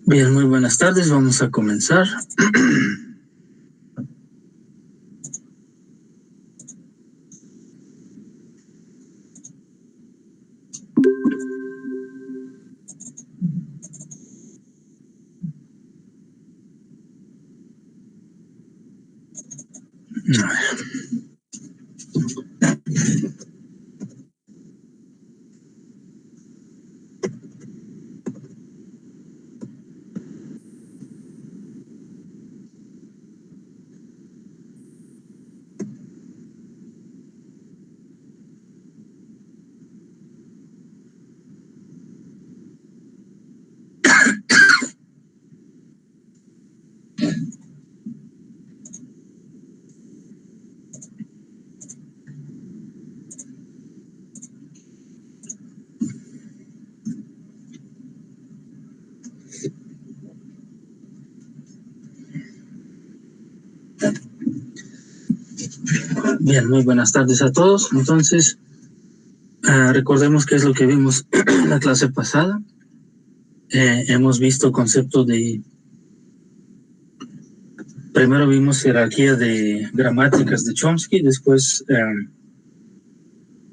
Bien, muy buenas tardes. Vamos a comenzar. Bien, muy buenas tardes a todos. Entonces, recordemos qué es lo que vimos en la clase pasada. Hemos visto concepto de... Primero vimos jerarquía de gramáticas de Chomsky, después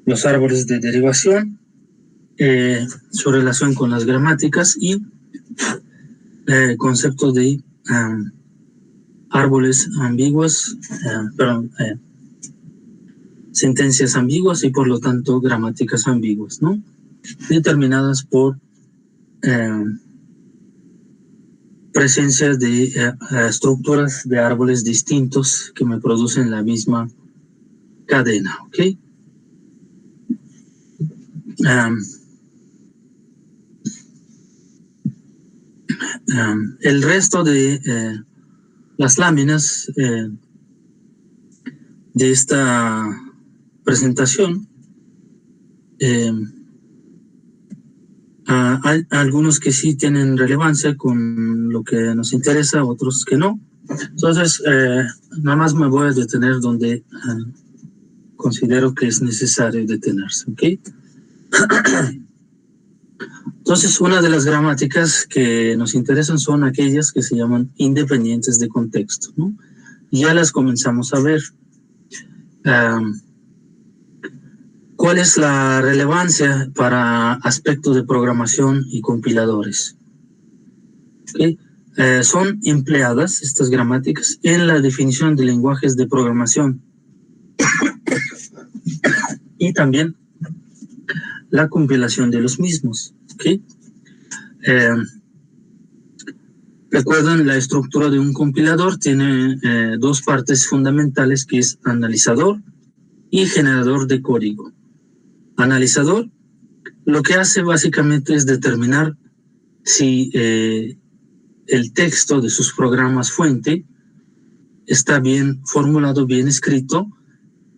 los árboles de derivación, su relación con las gramáticas y concepto de árboles ambiguos, sentencias ambiguas y por lo tanto gramáticas ambiguas, ¿no? Determinadas por presencia de estructuras de árboles distintos que me producen la misma cadena, ¿ok? El resto de las láminas de esta presentación hay algunos que sí tienen relevancia con lo que nos interesa, otros que no. Entonces, nada más me voy a detener donde considero que es necesario detenerse, ¿ok? Entonces, una de las gramáticas que nos interesan son aquellas que se llaman independientes de contexto, ¿no? Ya las comenzamos a ver. ¿Cuál es la relevancia para aspectos de programación y compiladores? ¿Okay? Son empleadas estas gramáticas en la definición de lenguajes de programación y también la compilación de los mismos. ¿Okay? Recuerden, la estructura de un compilador tiene dos partes fundamentales, que es analizador y generador de código. Analizador lo que hace básicamente es determinar si el texto de sus programas fuente está bien formulado, bien escrito,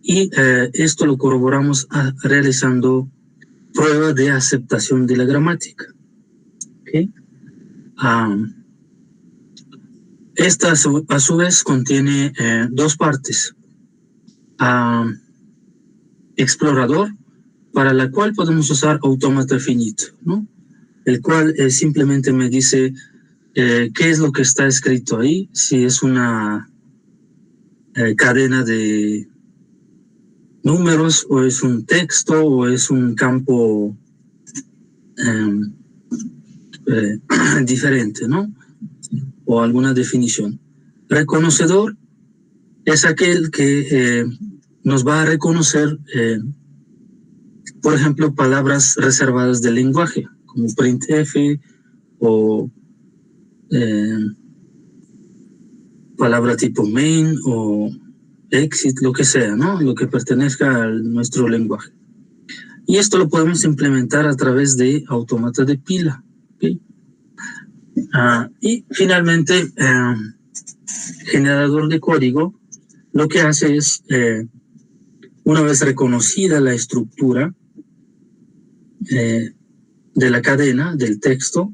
y esto lo corroboramos realizando prueba de aceptación de la gramática. ¿Okay? Esta a su vez contiene dos partes. Explorador, para la cual podemos usar autómata finito, ¿no? El cual simplemente me dice qué es lo que está escrito ahí, si es una cadena de números o es un texto o es un campo diferente, ¿no? O alguna definición. Reconocedor es aquel que nos va a reconocer, por ejemplo, palabras reservadas del lenguaje, como printf o palabra tipo main o exit, lo que sea, ¿no? Lo que pertenezca a nuestro lenguaje. Y esto lo podemos implementar a través de autómata de pila. ¿Okay? Y finalmente, generador de código, lo que hace es, una vez reconocida la estructura de la cadena, del texto,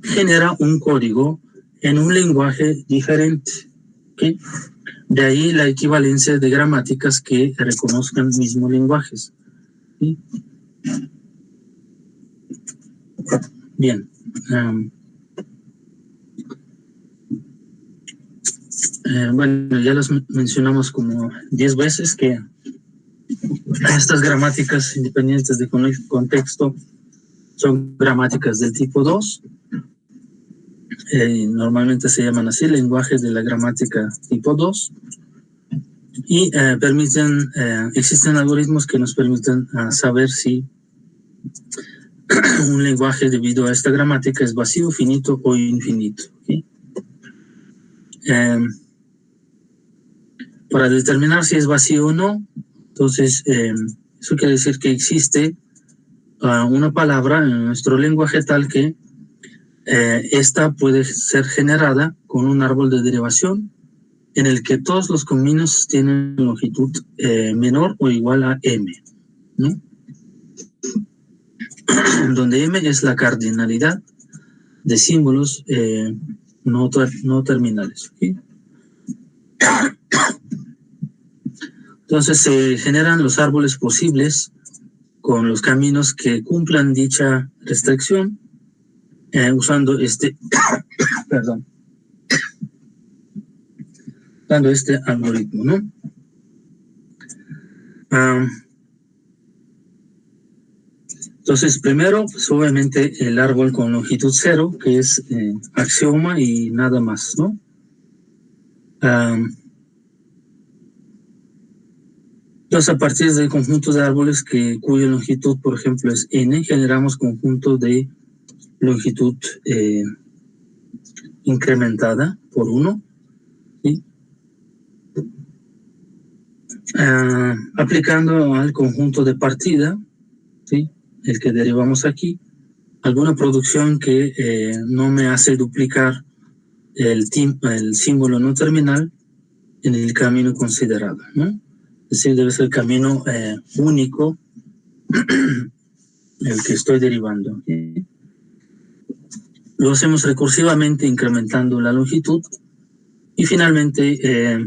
genera un código en un lenguaje diferente. ¿Okay? De ahí la equivalencia de gramáticas que reconozcan mismos lenguajes. ¿Sí? Bien. Bueno, ya los mencionamos como 10 veces que estas gramáticas independientes de contexto son gramáticas del tipo 2. Normalmente se llaman así, lenguajes de la gramática tipo 2. Y existen algoritmos que nos permiten saber si un lenguaje debido a esta gramática es vacío, finito o infinito. ¿Okay? Para determinar si es vacío o no, entonces eso quiere decir que existe una palabra en nuestro lenguaje tal que esta puede ser generada con un árbol de derivación en el que todos los caminos tienen longitud menor o igual a m, ¿no? Donde m es la cardinalidad de símbolos no terminales. ¿Okay? Entonces se generan los árboles posibles con los caminos que cumplan dicha restricción usando este algoritmo, ¿no? Entonces, primero, pues, obviamente, el árbol con longitud 0, que es axioma y nada más, ¿no? Entonces, a partir del conjunto de árboles cuya longitud, por ejemplo, es n, generamos conjunto de longitud incrementada por 1, ¿sí? Aplicando al conjunto de partida, ¿sí? El que derivamos aquí, alguna producción que no me hace duplicar el símbolo no terminal en el camino considerado, ¿no? Es decir, debe ser el camino único el que estoy derivando. ¿Sí? Lo hacemos recursivamente incrementando la longitud y finalmente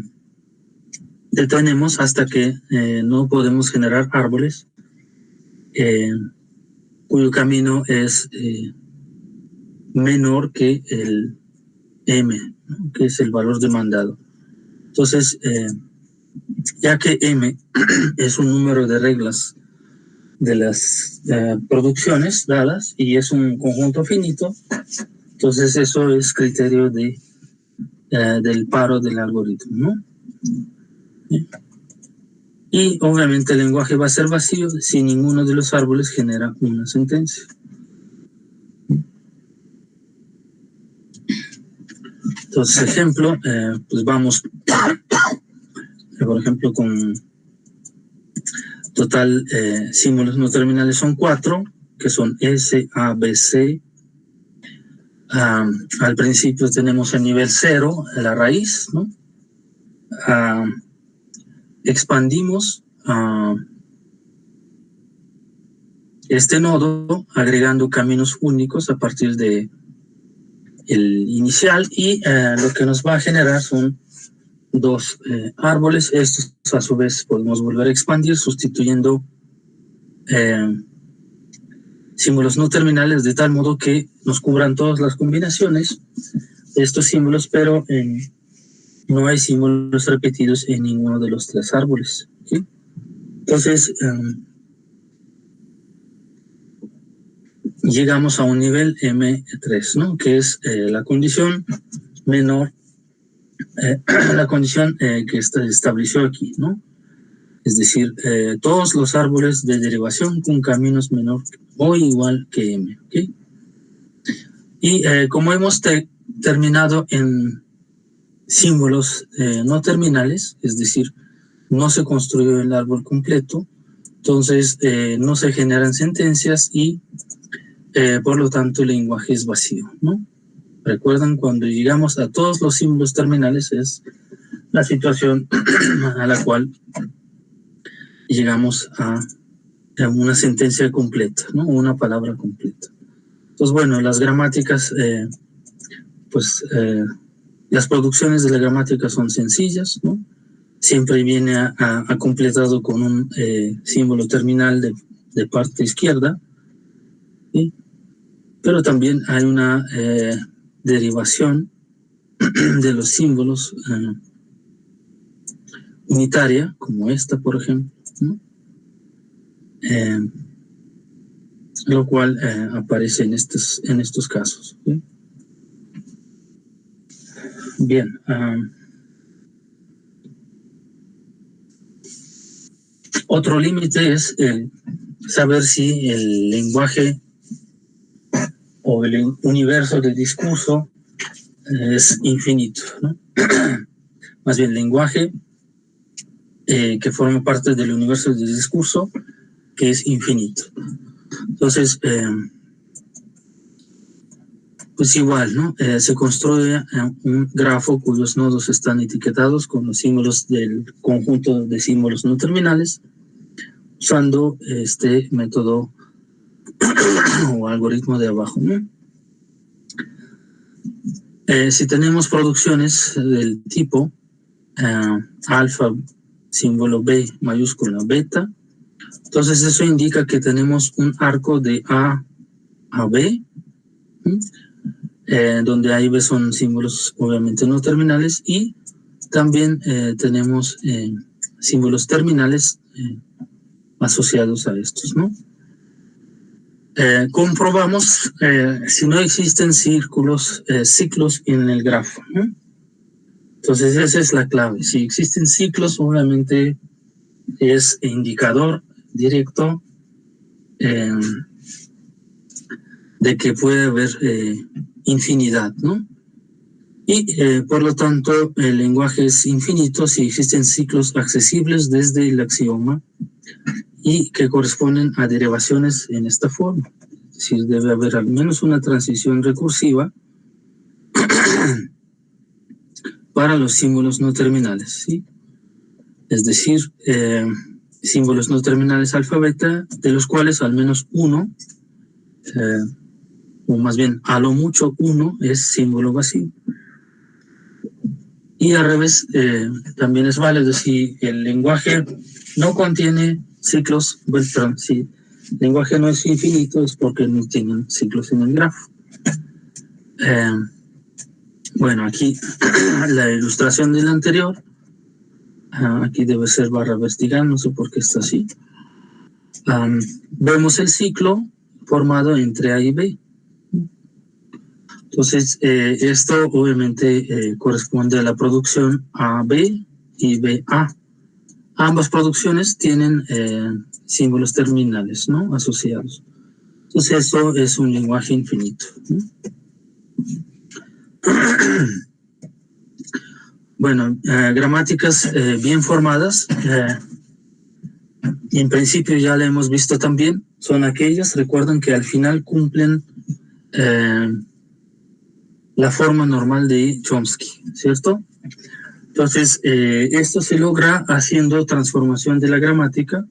detenemos hasta que no podemos generar árboles cuyo camino es menor que el m, ¿no? Que es el valor demandado. Entonces, ya que m es un número de reglas de las producciones dadas y es un conjunto finito, entonces eso es criterio del paro del algoritmo, ¿no? Y obviamente el lenguaje va a ser vacío si ninguno de los árboles genera una sentencia. Entonces, ejemplo, pues vamos, por ejemplo, con total símbolos no terminales son 4, que son S, A, B, C. Al principio tenemos el nivel 0, la raíz, ¿no? Expandimos este nodo agregando caminos únicos a partir de el inicial y lo que nos va a generar son 2 árboles. Estos a su vez podemos volver a expandir sustituyendo símbolos no terminales de tal modo que nos cubran todas las combinaciones de estos símbolos, pero no hay símbolos repetidos en ninguno de los 3 árboles. ¿Sí? Entonces, llegamos a un nivel M3, ¿no? Que es la condición menor, la condición que se estableció aquí, ¿no? Es decir, todos los árboles de derivación con caminos menor o igual que M. ¿Okay? Y como hemos terminado en símbolos no terminales, es decir, no se construyó el árbol completo, entonces no se generan sentencias y por lo tanto el lenguaje es vacío, ¿no? Recuerdan, cuando llegamos a todos los símbolos terminales es la situación a la cual llegamos a una sentencia completa, ¿no? Una palabra completa. Entonces, bueno, las gramáticas, las producciones de la gramática son sencillas, ¿no? Siempre viene completado con un símbolo terminal de parte izquierda, ¿sí? pero también hay una derivación de los símbolos unitaria, como esta, por ejemplo, ¿no? Lo cual aparece en estos casos, ¿sí? Bien. Otro límite es saber si el lenguaje o el universo de discurso es infinito, ¿no? Más bien, lenguaje que forma parte del universo de discurso que es infinito. Entonces, pues igual, ¿no? Se construye un grafo cuyos nodos están etiquetados con los símbolos del conjunto de símbolos no terminales, usando este método o algoritmo de abajo, ¿no? Si tenemos producciones del tipo alfa, símbolo B, mayúscula, beta, entonces eso indica que tenemos un arco de A a B, donde A y B son símbolos obviamente no terminales, y también tenemos símbolos terminales asociados a estos, ¿no? Comprobamos si no existen ciclos en el grafo, ¿no? Entonces esa es la clave. Si existen ciclos, obviamente es indicador directo de que puede haber infinidad, ¿no? Y por lo tanto el lenguaje es infinito si existen ciclos accesibles desde el axioma y que corresponden a derivaciones en esta forma. Es decir, debe haber al menos una transición recursiva para los símbolos no terminales, ¿sí? Es decir, símbolos no terminales alfa beta, de los cuales al menos uno, o más bien a lo mucho uno, es símbolo vacío. Y al revés, también es válido si el lenguaje no contiene ciclos, bueno, si el lenguaje no es infinito, es porque no tienen ciclos en el grafo. Bueno, aquí la ilustración del anterior, aquí debe ser barra vertical, no sé por qué está así. Vemos el ciclo formado entre A y B. Entonces, esto obviamente corresponde a la producción AB y BA. Ambas producciones tienen símbolos terminales, ¿no? Asociados. Entonces, eso es un lenguaje infinito, ¿no? Bueno, gramáticas bien formadas, y en principio ya la hemos visto también, son aquellas, recuerdan que al final cumplen la forma normal de Chomsky, ¿cierto? Entonces, esto se logra haciendo transformación de la gramática,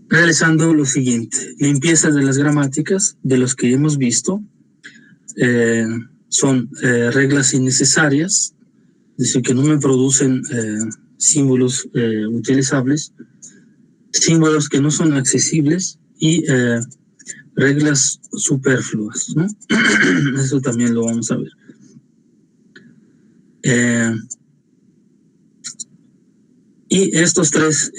realizando lo siguiente: limpieza de las gramáticas de los que hemos visto, son reglas innecesarias, es decir, que no me producen símbolos utilizables, símbolos que no son accesibles y reglas superfluas, ¿no? Eso también lo vamos a ver. Y estos tres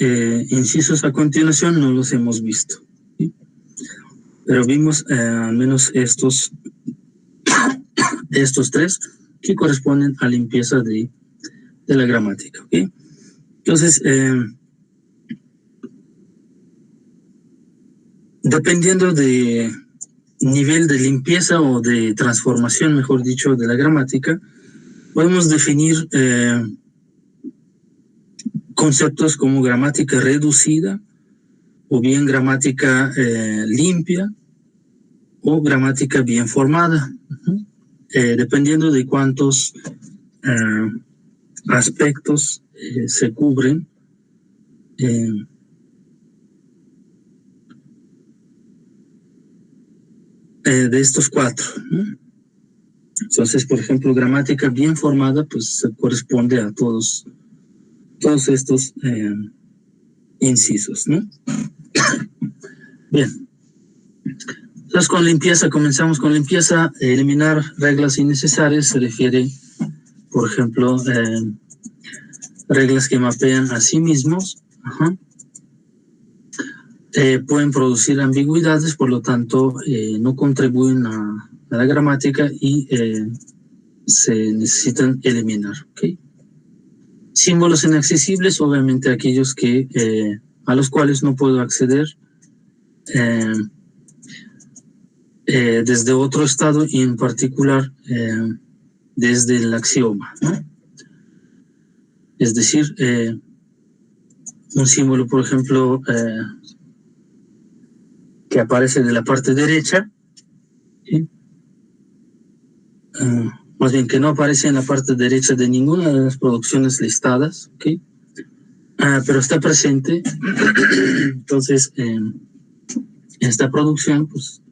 incisos a continuación no los hemos visto, ¿sí? Pero vimos al menos estos tres que corresponden a limpieza de la gramática, ¿ok? Entonces, dependiendo de nivel de limpieza o de transformación, mejor dicho, de la gramática, podemos definir conceptos como gramática reducida, o bien gramática limpia, o gramática bien formada, dependiendo de cuántos aspectos se cubren de estos cuatro, ¿no? Entonces, por ejemplo, gramática bien formada, pues se corresponde a todos estos incisos, ¿no? Bien. Entonces, con limpieza, comenzamos con limpieza. Eliminar reglas innecesarias se refiere, por ejemplo, reglas que mapean a sí mismos. Pueden producir ambigüedades, por lo tanto, no contribuyen a la gramática y se necesitan eliminar. ¿Okay? Símbolos inaccesibles, obviamente aquellos que a los cuales no puedo acceder desde otro estado y en particular desde el axioma, ¿no? Es decir, un símbolo, por ejemplo, que aparece de la parte derecha, ¿sí? Más bien que no aparece en la parte derecha de ninguna de las producciones listadas, ¿okay? Pero está presente. Entonces, esta producción, pues,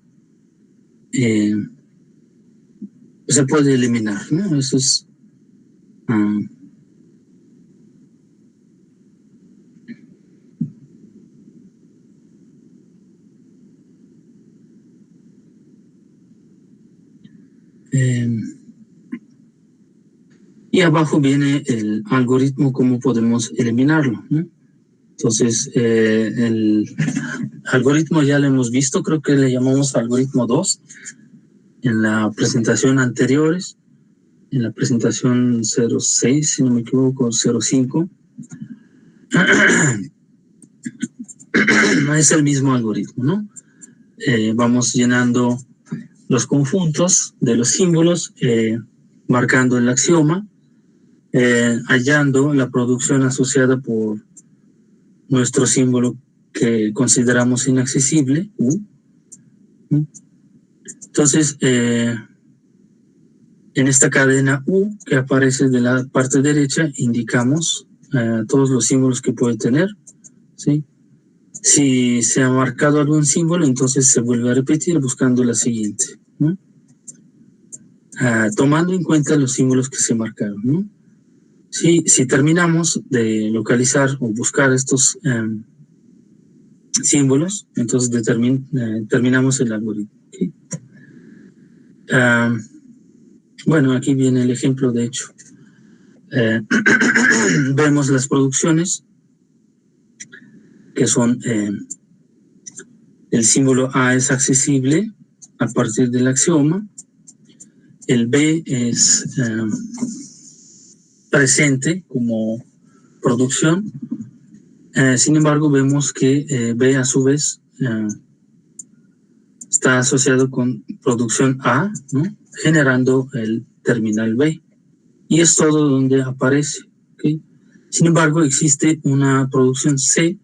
se puede eliminar, ¿no? Eso es... y abajo viene el algoritmo, cómo podemos eliminarlo, ¿no? Entonces, el algoritmo ya lo hemos visto, creo que le llamamos algoritmo 2 en la presentación anteriores, en la presentación 06, si no me equivoco, 05. Es el mismo algoritmo, ¿no? Vamos llenando los conjuntos de los símbolos, marcando el axioma, hallando la producción asociada por nuestro símbolo que consideramos inaccesible, U. Entonces, en esta cadena U que aparece de la parte derecha, indicamos todos los símbolos que puede tener, ¿sí? Si se ha marcado algún símbolo, entonces se vuelve a repetir buscando la siguiente, ¿no? Tomando en cuenta los símbolos que se marcaron, ¿no? Si terminamos de localizar o buscar estos símbolos, entonces terminamos el algoritmo. ¿Okay? Bueno, aquí viene el ejemplo, de hecho. Vemos las producciones que son el símbolo A es accesible a partir del axioma, el B es presente como producción. Sin embargo, vemos que B a su vez está asociado con producción A, ¿no? Generando el terminal B. Y es todo donde aparece. ¿Okay? Sin embargo, existe una producción C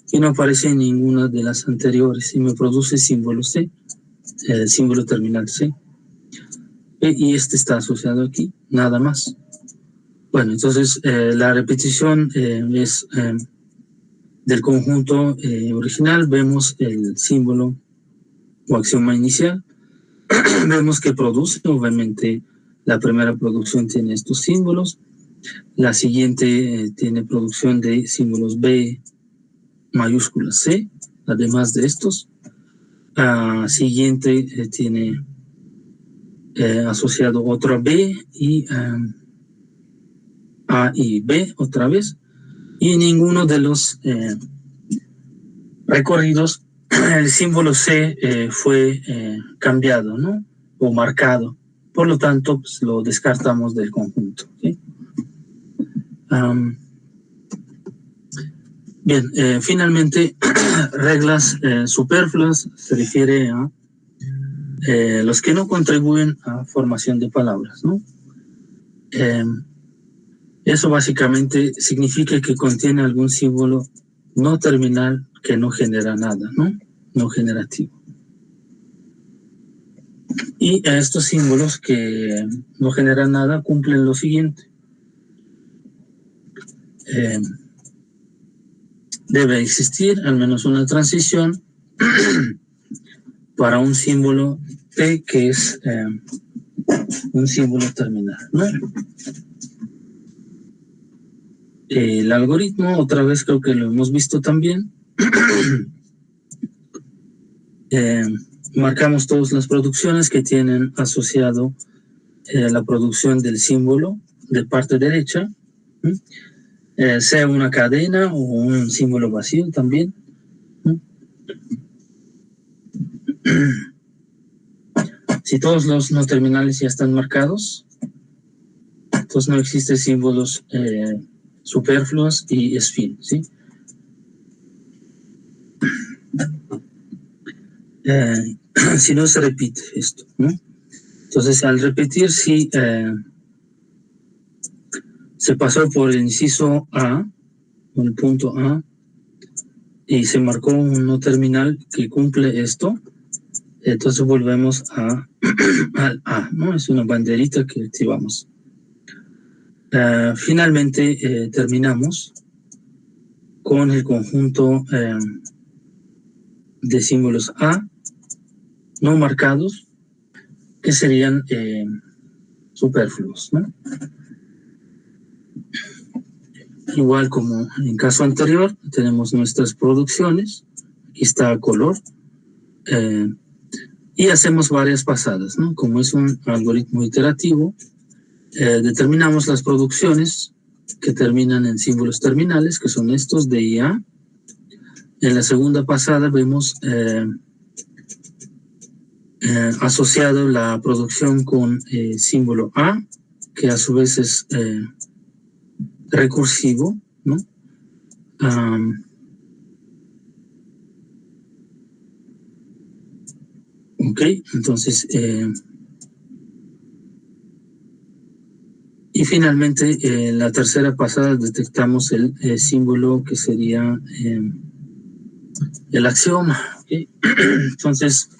que no aparece en ninguna de las anteriores y me produce símbolo C, el símbolo terminal C. Y este está asociado aquí, nada más. Bueno, entonces la repetición es del conjunto original. Vemos el símbolo o axioma inicial. Vemos que produce, obviamente la primera producción tiene estos símbolos, la siguiente tiene producción de símbolos B mayúscula C, además de estos. Siguiente tiene asociado otra B y A y B otra vez, y en ninguno de los recorridos el símbolo C fue cambiado, ¿no? O marcado. Por lo tanto, pues, lo descartamos del conjunto. ¿Sí? Bien, finalmente, reglas superfluas se refiere a los que no contribuyen a formación de palabras, ¿no? Eso básicamente significa que contiene algún símbolo no terminal que no genera nada, ¿no? No generativo. Y estos símbolos que no generan nada cumplen lo siguiente. Debe existir al menos una transición para un símbolo T que es un símbolo terminal, ¿no? El algoritmo, otra vez creo que lo hemos visto también. marcamos todas las producciones que tienen asociado la producción del símbolo de parte derecha, sea una cadena o un símbolo vacío también. Si todos los no terminales ya están marcados, entonces no existen símbolos superfluos y spin, ¿sí? Si no se repite esto, ¿no? Entonces, al repetir, si se pasó por el inciso A, o el punto A, y se marcó un no terminal que cumple esto, entonces volvemos al A, ¿no? Es una banderita que activamos. Finalmente, terminamos con el conjunto de símbolos A no marcados, que serían superfluos, ¿no? Igual como en caso anterior, tenemos nuestras producciones, aquí está a color, y hacemos varias pasadas, ¿no? Como es un algoritmo iterativo, determinamos las producciones que terminan en símbolos terminales, que son estos de y A. En la segunda pasada vemos asociado la producción con símbolo A, que a su vez es recursivo, ¿no? Ok, entonces, y finalmente, la tercera pasada detectamos el símbolo que sería el axioma. ¿Okay? Entonces,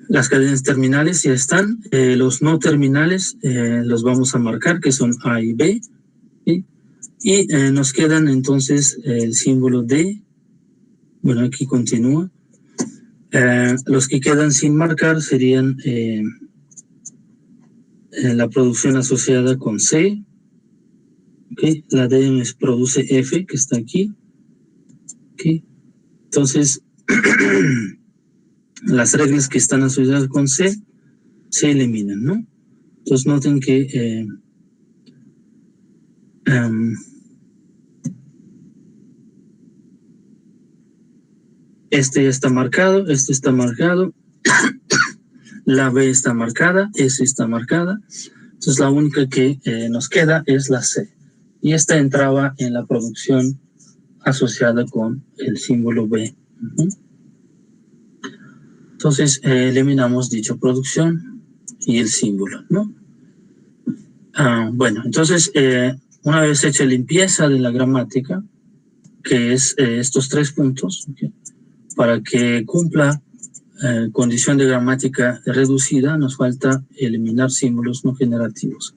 las cadenas terminales ya están, los no terminales los vamos a marcar, que son A y B, ¿sí? Y nos quedan entonces el símbolo D, bueno, aquí continúa. Los que quedan sin marcar serían la producción asociada con C, ¿okay? La D produce F, que está aquí, ¿okay? Entonces, las reglas que están asociadas con C se eliminan, ¿no? Entonces noten que este ya está marcado, este está marcado, la B está marcada, S está marcada, entonces la única que nos queda es la C, y esta entraba en la producción asociada con el símbolo B. Entonces eliminamos dicha producción y el símbolo, ¿no? Bueno, entonces una vez hecha limpieza de la gramática, que es estos 3 puntos, ¿okay? Para que cumpla condición de gramática reducida, nos falta eliminar símbolos no generativos.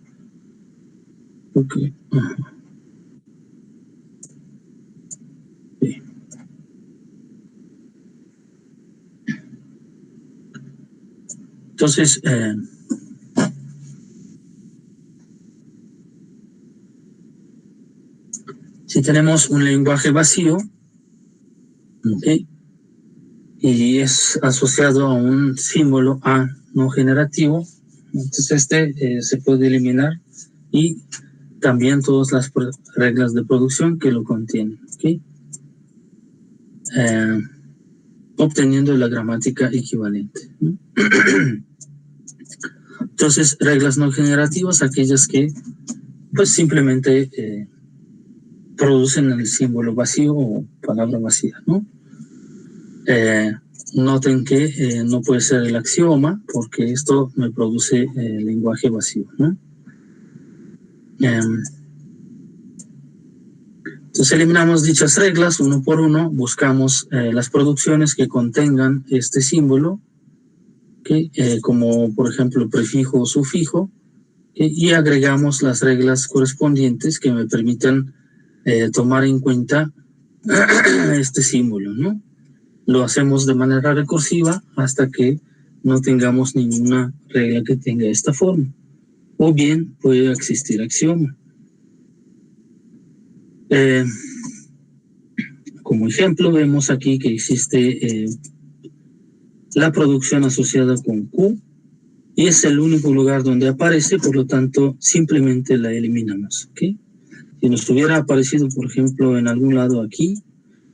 Okay. Bien. Entonces, si tenemos un lenguaje vacío, ¿okay? Y es asociado a un símbolo A no generativo, entonces este se puede eliminar, y también todas las reglas de producción que lo contienen, ¿okay? Obteniendo la gramática equivalente, ¿no? Entonces, reglas no generativas, aquellas que pues simplemente producen el símbolo vacío o palabra vacía, ¿no? Noten que no puede ser el axioma, porque esto me produce lenguaje vacío, ¿no? Entonces eliminamos dichas reglas uno por uno, buscamos las producciones que contengan este símbolo, ¿okay? Como por ejemplo prefijo o sufijo, ¿okay? Y agregamos las reglas correspondientes que me permitan tomar en cuenta este símbolo, ¿no? Lo hacemos de manera recursiva hasta que no tengamos ninguna regla que tenga esta forma. O bien puede existir axioma. Como ejemplo, vemos aquí que existe la producción asociada con Q, y es el único lugar donde aparece, por lo tanto, simplemente la eliminamos. ¿Okay? Si nos hubiera aparecido, por ejemplo, en algún lado aquí,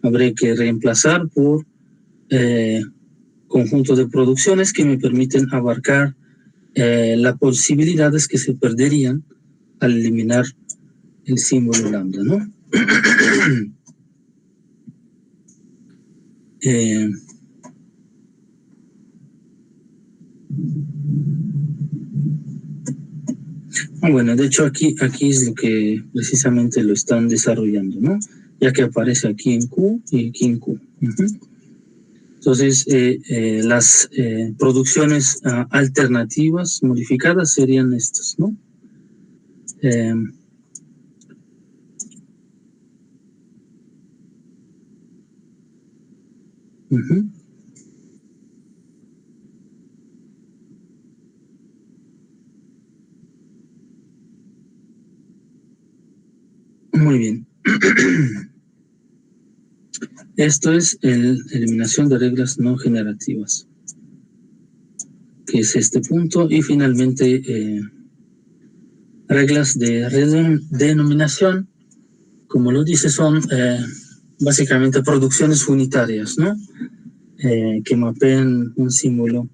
habría que reemplazar por conjunto de producciones que me permiten abarcar las posibilidades que se perderían al eliminar el símbolo lambda, ¿no? Bueno, de hecho aquí es lo que precisamente lo están desarrollando, ¿no? Ya que aparece aquí en Q y aquí en Q. Entonces, las producciones alternativas modificadas serían estas, ¿no? Muy bien. Esto es eliminación de reglas no generativas, que es este punto, y finalmente reglas de denominación, como lo dice, son básicamente producciones unitarias, ¿no? Que mapean un símbolo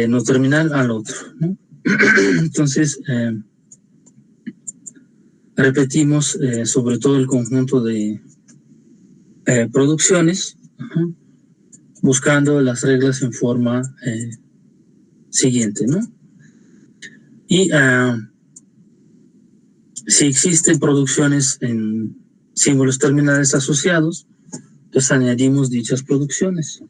no terminal al otro, ¿no? Entonces, repetimos sobre todo el conjunto de producciones, buscando las reglas en forma siguiente, ¿no? Y si existen producciones en símbolos terminales asociados, pues añadimos dichas producciones.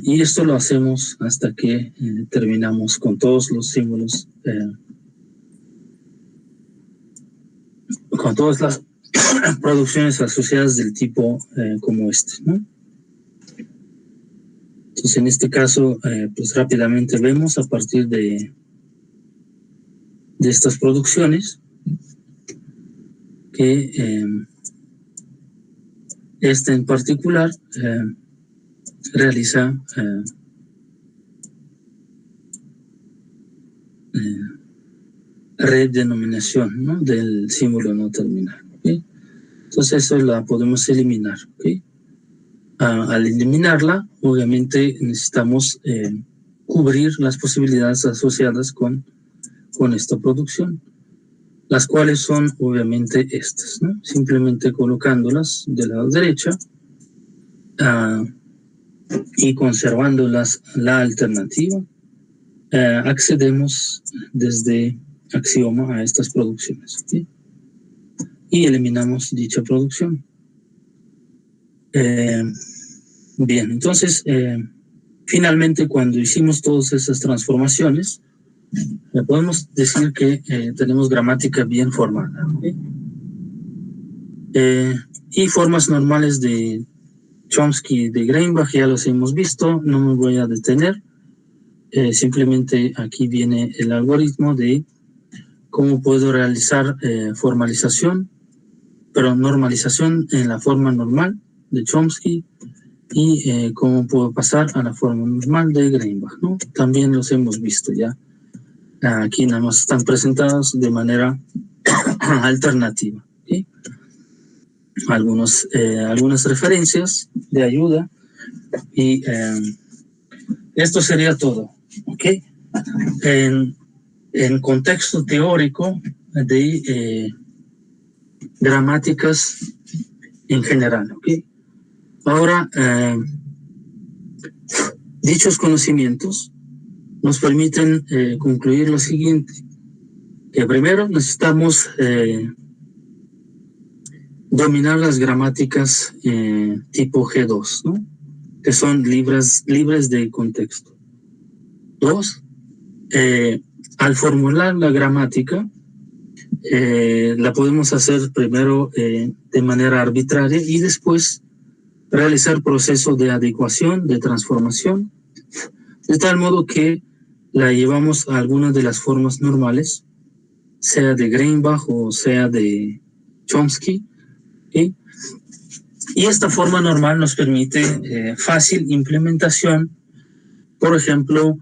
Y esto lo hacemos hasta que terminamos con todos los símbolos, con todas las producciones asociadas del tipo como este, ¿no? Entonces, en este caso, pues rápidamente vemos a partir de estas producciones que esta en particular realiza redenominación, ¿no? Del símbolo no terminal. ¿Okay? Entonces eso la podemos eliminar. ¿Okay? Al eliminarla, obviamente necesitamos cubrir las posibilidades asociadas con esta producción, las cuales son obviamente estas, ¿no? Simplemente colocándolas del lado derecha y conservándolas la alternativa, accedemos desde axioma a estas producciones, ¿okay? Y eliminamos dicha producción. Bien, entonces finalmente cuando hicimos todas esas transformaciones, podemos decir que tenemos gramática bien formada, ¿okay? Y formas normales de Chomsky, de Greinbach, ya los hemos visto, no me voy a detener. Simplemente aquí viene el algoritmo de cómo puedo realizar normalización en la forma normal de Chomsky y cómo puedo pasar a la forma normal de Greinbach, ¿no? También los hemos visto ya. Aquí nada más están presentados de manera alternativa, ¿okay? Algunas referencias de ayuda y esto sería todo, ¿ok? En contexto teórico de gramáticas en general, ¿ok? Ahora, dichos conocimientos nos permiten concluir lo siguiente, que primero necesitamos dominar las gramáticas tipo G2, ¿no? Que son libres de contexto. 2, al formular la gramática, la podemos hacer primero de manera arbitraria y después realizar proceso de adecuación, de transformación, de tal modo que la llevamos a algunas de las formas normales, sea de Greinbach o sea de Chomsky. ¿Okay? Y esta forma normal nos permite fácil implementación, por ejemplo,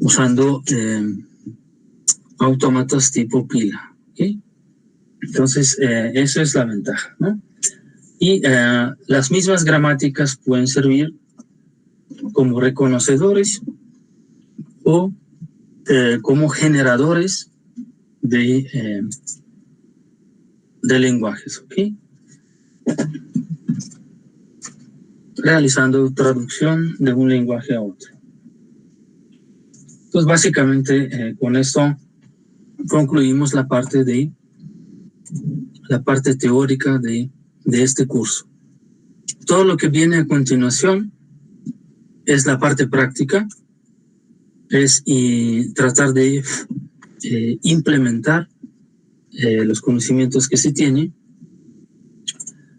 usando autómatas tipo pila. ¿Okay? Entonces, eso es la ventaja, ¿no? Y las mismas gramáticas pueden servir como reconocedores o como generadores de lenguajes, ¿ok? Realizando traducción de un lenguaje a otro. Entonces, básicamente, con esto concluimos la parte teórica de este curso. Todo lo que viene a continuación es la parte práctica, es tratar de implementar los conocimientos que se tiene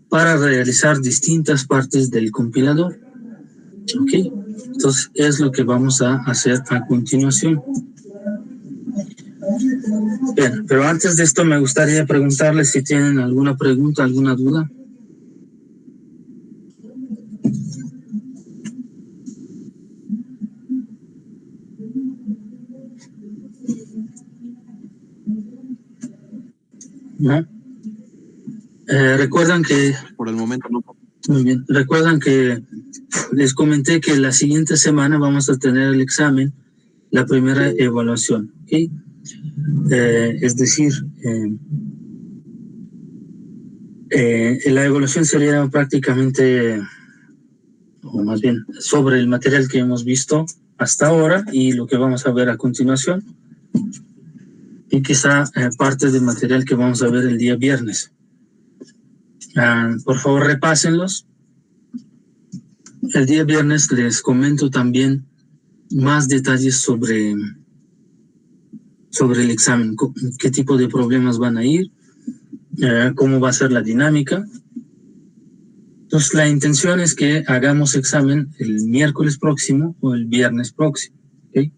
para realizar distintas partes del compilador. ¿Ok? Entonces, es lo que vamos a hacer a continuación. Bien, pero antes de esto me gustaría preguntarles si tienen alguna pregunta, alguna duda. ¿No? Recuerdan que... Por el momento no. Muy bien. Recuerdan que les comenté que la siguiente semana vamos a tener el examen, la primera evaluación. ¿Okay? Es decir, la evaluación sería prácticamente, o más bien, sobre el material que hemos visto hasta ahora y lo que vamos a ver a continuación. Y quizá parte del material que vamos a ver el día viernes. Por favor, repásenlos. El día viernes les comento también más detalles sobre el examen, qué tipo de problemas van a ir, cómo va a ser la dinámica. Entonces, la intención es que hagamos examen el miércoles próximo o el viernes próximo. ¿Okay?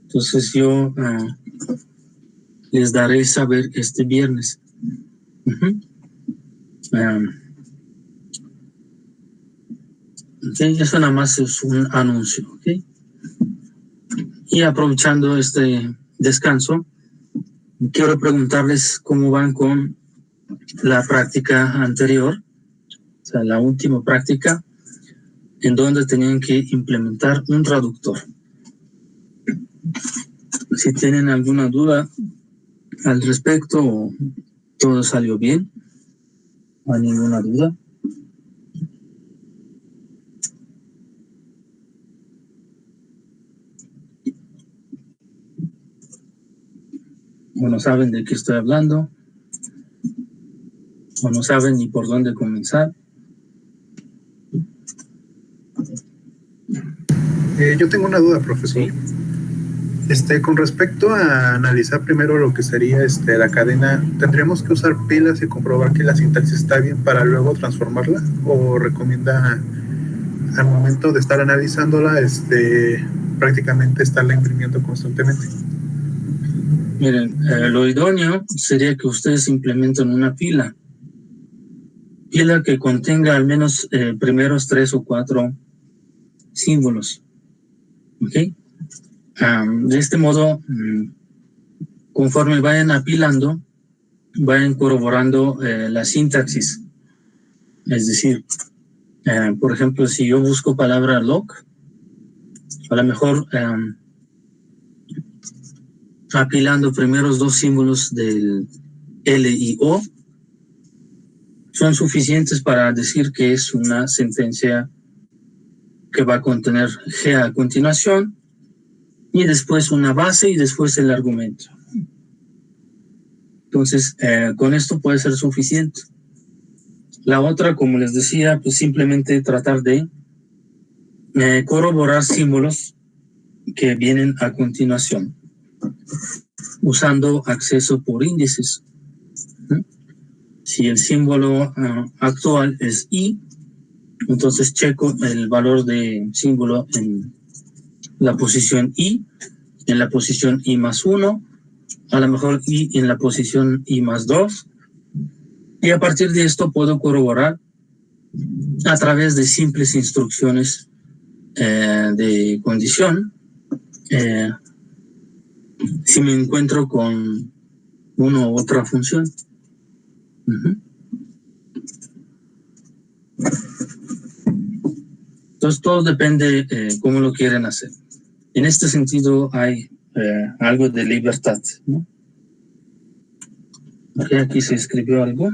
Entonces, yo les daré saber este viernes. Okay, eso nada más es un anuncio. ¿Okay? Y aprovechando este descanso, quiero preguntarles cómo van con la práctica anterior, o sea, la última práctica, en donde tenían que implementar un traductor. Si tienen alguna duda al respecto o todo salió bien, no hay ninguna duda. O no saben de qué estoy hablando, o no saben ni por dónde comenzar. Yo tengo una duda, profesor. ¿Sí? Con respecto a analizar primero lo que sería la cadena, ¿tendríamos que usar pilas y comprobar que la sintaxis está bien para luego transformarla? ¿O recomienda al momento de estar analizándola prácticamente estarla imprimiendo constantemente? Miren, lo idóneo sería que ustedes implementen una pila que contenga al menos primeros 3 o 4 símbolos. ¿Ok? De este modo, conforme vayan apilando, vayan corroborando la sintaxis. Es decir, por ejemplo, si yo busco palabra lock, a lo mejor apilando primeros 2 símbolos del L y O son suficientes para decir que es una sentencia que va a contener G a continuación y después una base y después el argumento. Entonces, con esto puede ser suficiente. La otra, como les decía, pues simplemente tratar de corroborar símbolos que vienen a continuación, usando acceso por índices. Si el símbolo actual es I, entonces checo el valor de símbolo en la posición I, en la posición I más 1, a lo mejor I en la posición I más 2, Y a partir de esto puedo corroborar a través de simples instrucciones de condición si me encuentro con una u otra función. Entonces todo depende cómo lo quieren hacer. En este sentido hay algo de libertad, ¿no? Okay, aquí se escribió algo.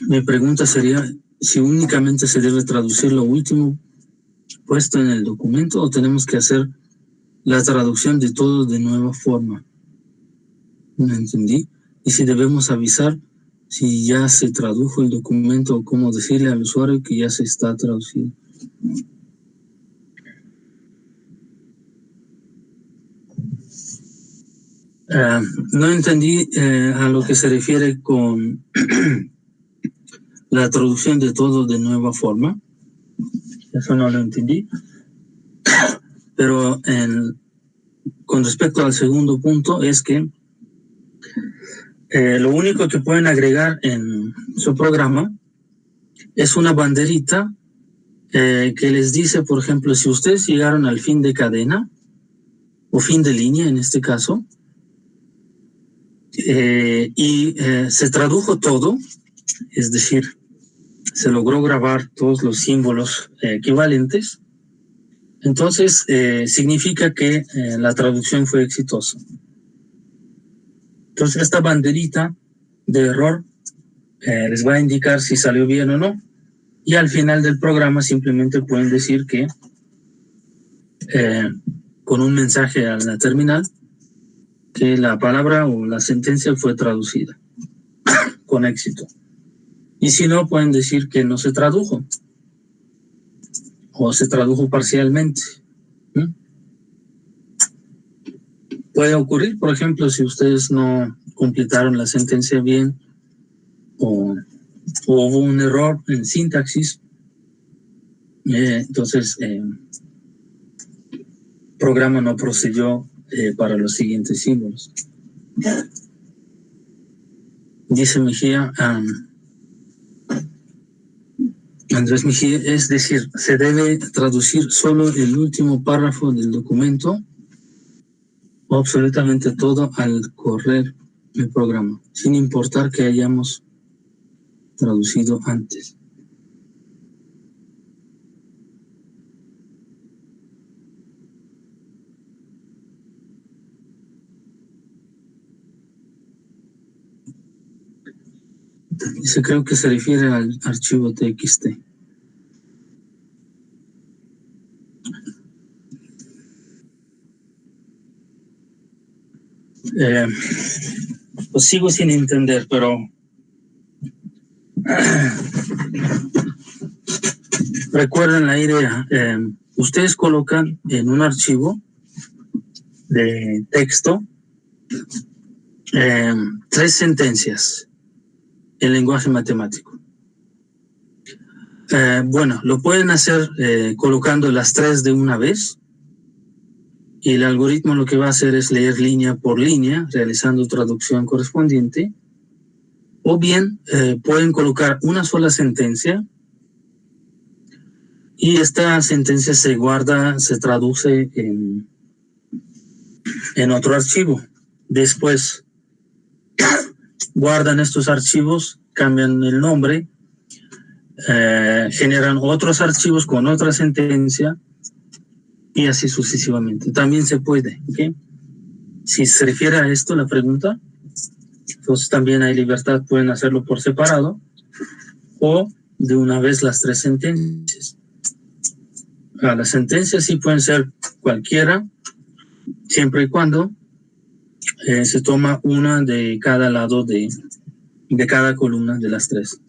Mi pregunta sería si únicamente se debe traducir lo último puesto en el documento o tenemos que hacer la traducción de todo de nueva forma. No entendí. Y si debemos avisar si ya se tradujo el documento o cómo decirle al usuario que ya se está traducido. No entendí a lo que se refiere con la traducción de todo de nueva forma. Eso no lo entendí. Pero con respecto al segundo punto es que lo único que pueden agregar en su programa es una banderita que les dice, por ejemplo, si ustedes llegaron al fin de cadena o fin de línea en este caso, se tradujo todo, es decir, se logró grabar todos los símbolos equivalentes, entonces significa que la traducción fue exitosa. Entonces esta banderita de error les va a indicar si salió bien o no, y al final del programa simplemente pueden decir que con un mensaje a la terminal que la palabra o la sentencia fue traducida con éxito. Y si no, pueden decir que no se tradujo o se tradujo parcialmente. Puede ocurrir, por ejemplo, si ustedes no completaron la sentencia bien o hubo un error en sintaxis, entonces el programa no procedió para los siguientes símbolos. Dice Mejía, Andrés Mejía, es decir, se debe traducir solo el último párrafo del documento o absolutamente todo al correr el programa, sin importar que hayamos traducido antes. Dice, creo que se refiere al archivo TXT. Pues sigo sin entender, pero recuerden la idea. Ustedes colocan en un archivo de texto 3 sentencias en lenguaje matemático. Bueno, lo pueden hacer colocando las 3 de una vez. Y el algoritmo lo que va a hacer es leer línea por línea, realizando traducción correspondiente. O bien pueden colocar una sola sentencia y esta sentencia se guarda, se traduce en otro archivo. Después guardan estos archivos, cambian el nombre, generan otros archivos con otra sentencia y así sucesivamente. También se puede, ¿ok? Si se refiere a esto la pregunta, entonces también hay libertad, pueden hacerlo por separado o de una vez las 3 sentencias. Las sentencias sí pueden ser cualquiera, siempre y cuando se toma una de cada lado de cada columna de las 3.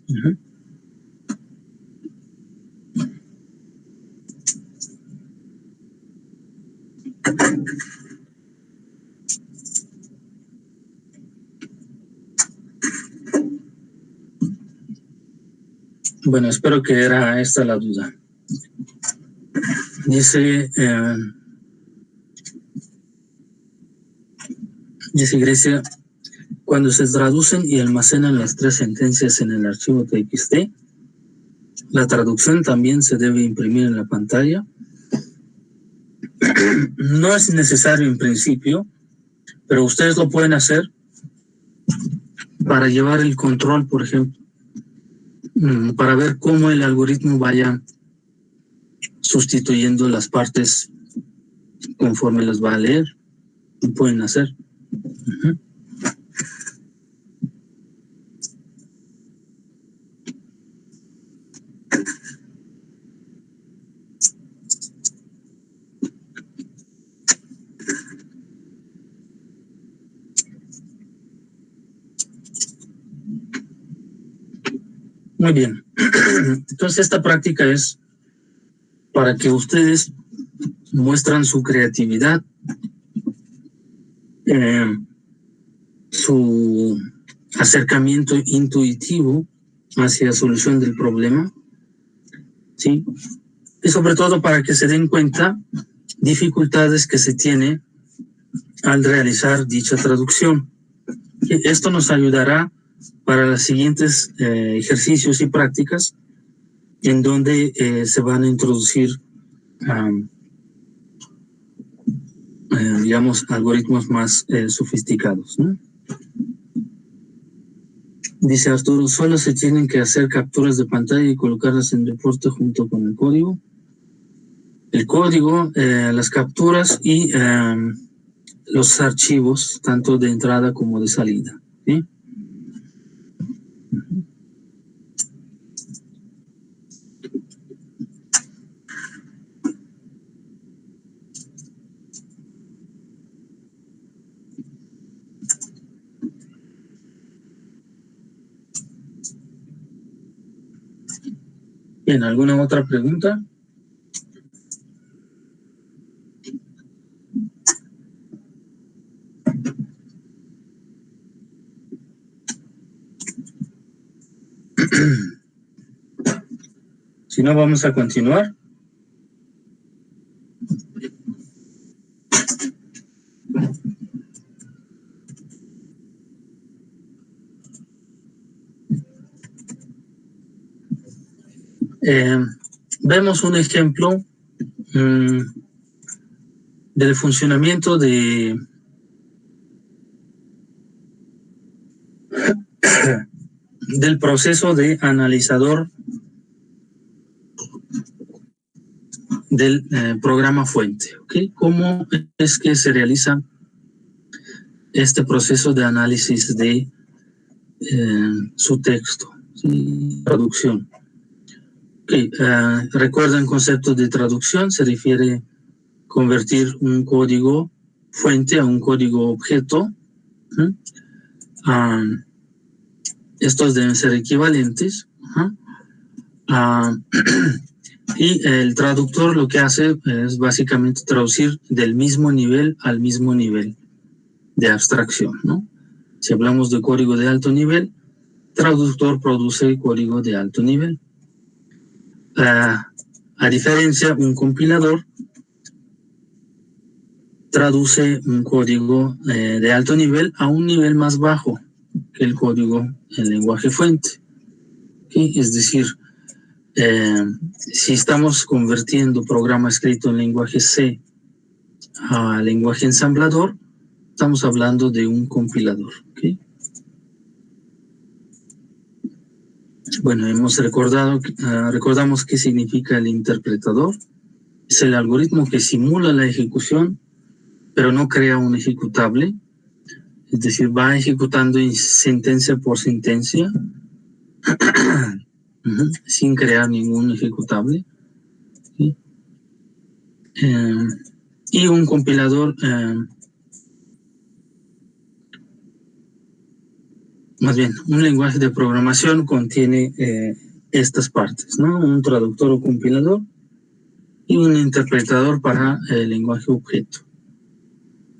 Bueno, espero que era esta la duda. Dice Grecia, Cuando se traducen y almacenan las 3 sentencias en el archivo TXT, la traducción también se debe imprimir en la pantalla. No es necesario en principio, pero ustedes lo pueden hacer para llevar el control, por ejemplo, para ver cómo el algoritmo vaya sustituyendo las partes conforme las va a leer. Lo pueden hacer. Muy bien. Entonces esta práctica es para que ustedes muestran su creatividad, su acercamiento intuitivo hacia la solución del problema, ¿sí? Y sobre todo para que se den cuenta dificultades que se tiene al realizar dicha traducción. Esto nos ayudará para los siguientes ejercicios y prácticas en donde se van a introducir digamos, algoritmos más sofisticados, ¿no? Dice Arturo, solo se tienen que hacer capturas de pantalla y colocarlas en reporte junto con el código. El código, las capturas y los archivos, tanto de entrada como de salida, ¿sí? Bien, ¿alguna otra pregunta? Si no, vamos a continuar. Vemos un ejemplo del funcionamiento del proceso de analizador del programa fuente, ¿okay? ¿Cómo es que se realiza este proceso de análisis de su texto, ¿sí? Traducción? Okay. Recuerden, concepto de traducción se refiere a convertir un código fuente a un código objeto. Estos deben ser equivalentes. Y el traductor lo que hace es básicamente traducir del mismo nivel al mismo nivel de abstracción, ¿no? Si hablamos de código de alto nivel, traductor produce código de alto nivel. A diferencia, un compilador traduce un código de alto nivel a un nivel más bajo que el código en lenguaje fuente. ¿Okay? Es decir, si estamos convirtiendo programa escrito en lenguaje C a lenguaje ensamblador, estamos hablando de un compilador. ¿Okay? Bueno, recordamos qué significa el interpretador. Es el algoritmo que simula la ejecución, pero no crea un ejecutable. Es decir, va ejecutando sentencia por sentencia sin crear ningún ejecutable. ¿Sí? Y un compilador, más bien, un lenguaje de programación contiene estas partes, ¿no? Un traductor o compilador y un interpretador para el lenguaje objeto.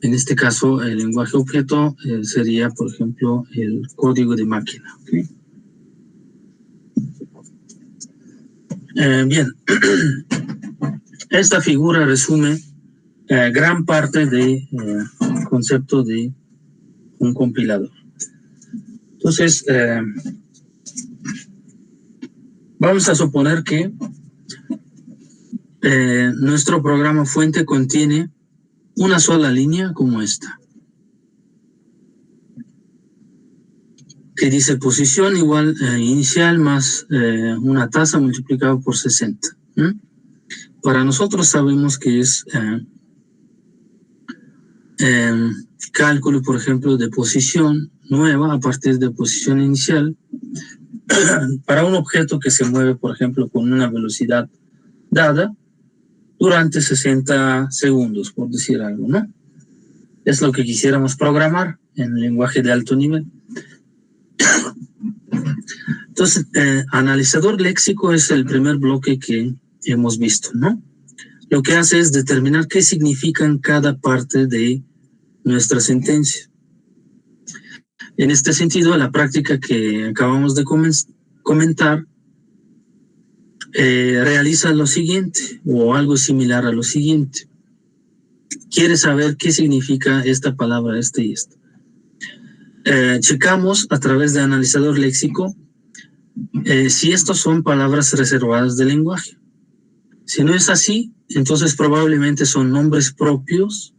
En este caso, el lenguaje objeto sería, por ejemplo, el código de máquina. ¿Okay? Bien, esta figura resume gran parte del concepto de un compilador. Entonces, vamos a suponer que nuestro programa fuente contiene una sola línea como esta, que dice posición igual inicial más una tasa multiplicado por 60. Para nosotros sabemos que es cálculo, por ejemplo, de posición nueva a partir de posición inicial para un objeto que se mueve, por ejemplo, con una velocidad dada durante 60 segundos, por decir algo, ¿no? Es lo que quisiéramos programar en lenguaje de alto nivel. Entonces, analizador léxico es el primer bloque que hemos visto, ¿no? Lo que hace es determinar qué significan cada parte de nuestra sentencia. En este sentido, la práctica que acabamos de comentar realiza lo siguiente, o algo similar a lo siguiente. Quiere saber qué significa esta palabra, esta y esta. Checamos a través de analizador léxico si estos son palabras reservadas del lenguaje. Si no es así, entonces probablemente son nombres propios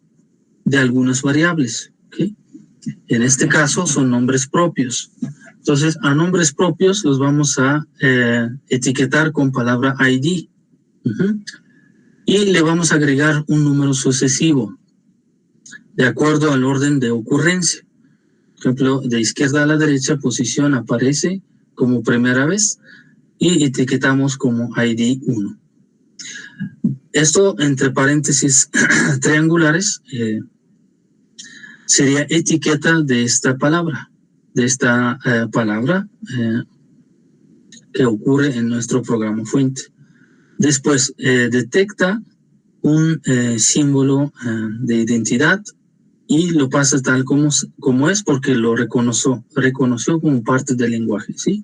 de algunas variables, ¿okay? En este caso son nombres propios. Entonces, a nombres propios los vamos a etiquetar con palabra ID. Y le vamos a agregar un número sucesivo de acuerdo al orden de ocurrencia. Por ejemplo, de izquierda a la derecha, posición aparece como primera vez y etiquetamos como ID 1. Esto, entre paréntesis triangulares, sería etiqueta de esta palabra, que ocurre en nuestro programa fuente. Después, detecta un símbolo de identidad y lo pasa tal como es porque lo reconoció como parte del lenguaje, ¿sí?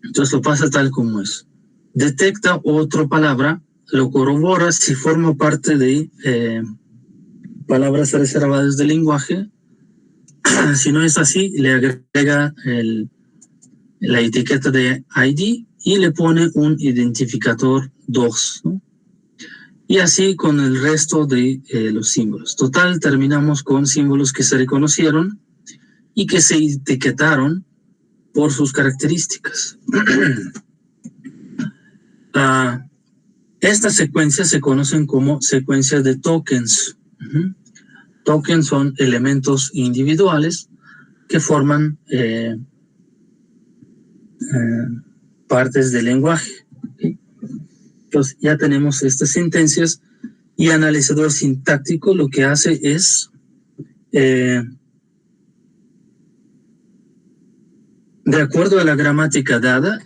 Entonces lo pasa tal como es. Detecta otra palabra, lo corrobora si forma parte de palabras reservadas del lenguaje. Si no es así, le agrega la etiqueta de ID y le pone un identificador 2, ¿no? Y así con el resto de los símbolos. Total, terminamos con símbolos que se reconocieron y que se etiquetaron por sus características. Estas secuencias se conocen como secuencias de tokens. Tokens son elementos individuales que forman partes del lenguaje. Entonces ya tenemos estas sentencias y analizador sintáctico lo que hace es de acuerdo a la gramática dada,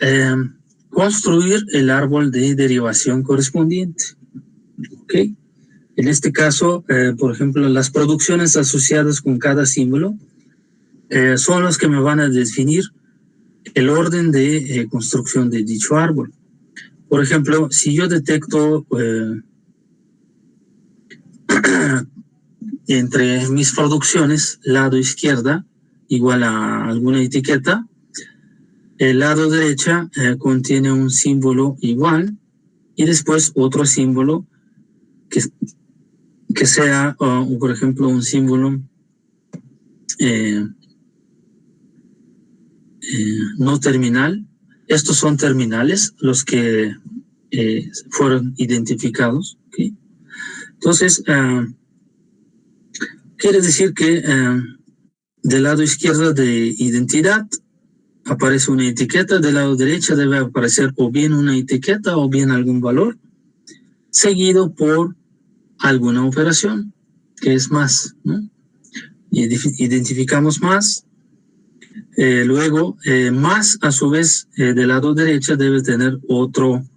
construir el árbol de derivación correspondiente. ¿Okay? En este caso, por ejemplo, las producciones asociadas con cada símbolo son las que me van a definir el orden de construcción de dicho árbol. Por ejemplo, si yo detecto entre mis producciones, lado izquierda igual a alguna etiqueta, el lado derecha contiene un símbolo igual y después otro símbolo que sea, por ejemplo, un símbolo no terminal. Estos son terminales, los que fueron identificados. ¿Okay? Entonces, quiere decir que del lado izquierdo de identidad aparece una etiqueta, del lado derecho debe aparecer o bien una etiqueta o bien algún valor, seguido por alguna operación, que es más, ¿no? Identificamos más, luego más a su vez del lado derecho debe tener otro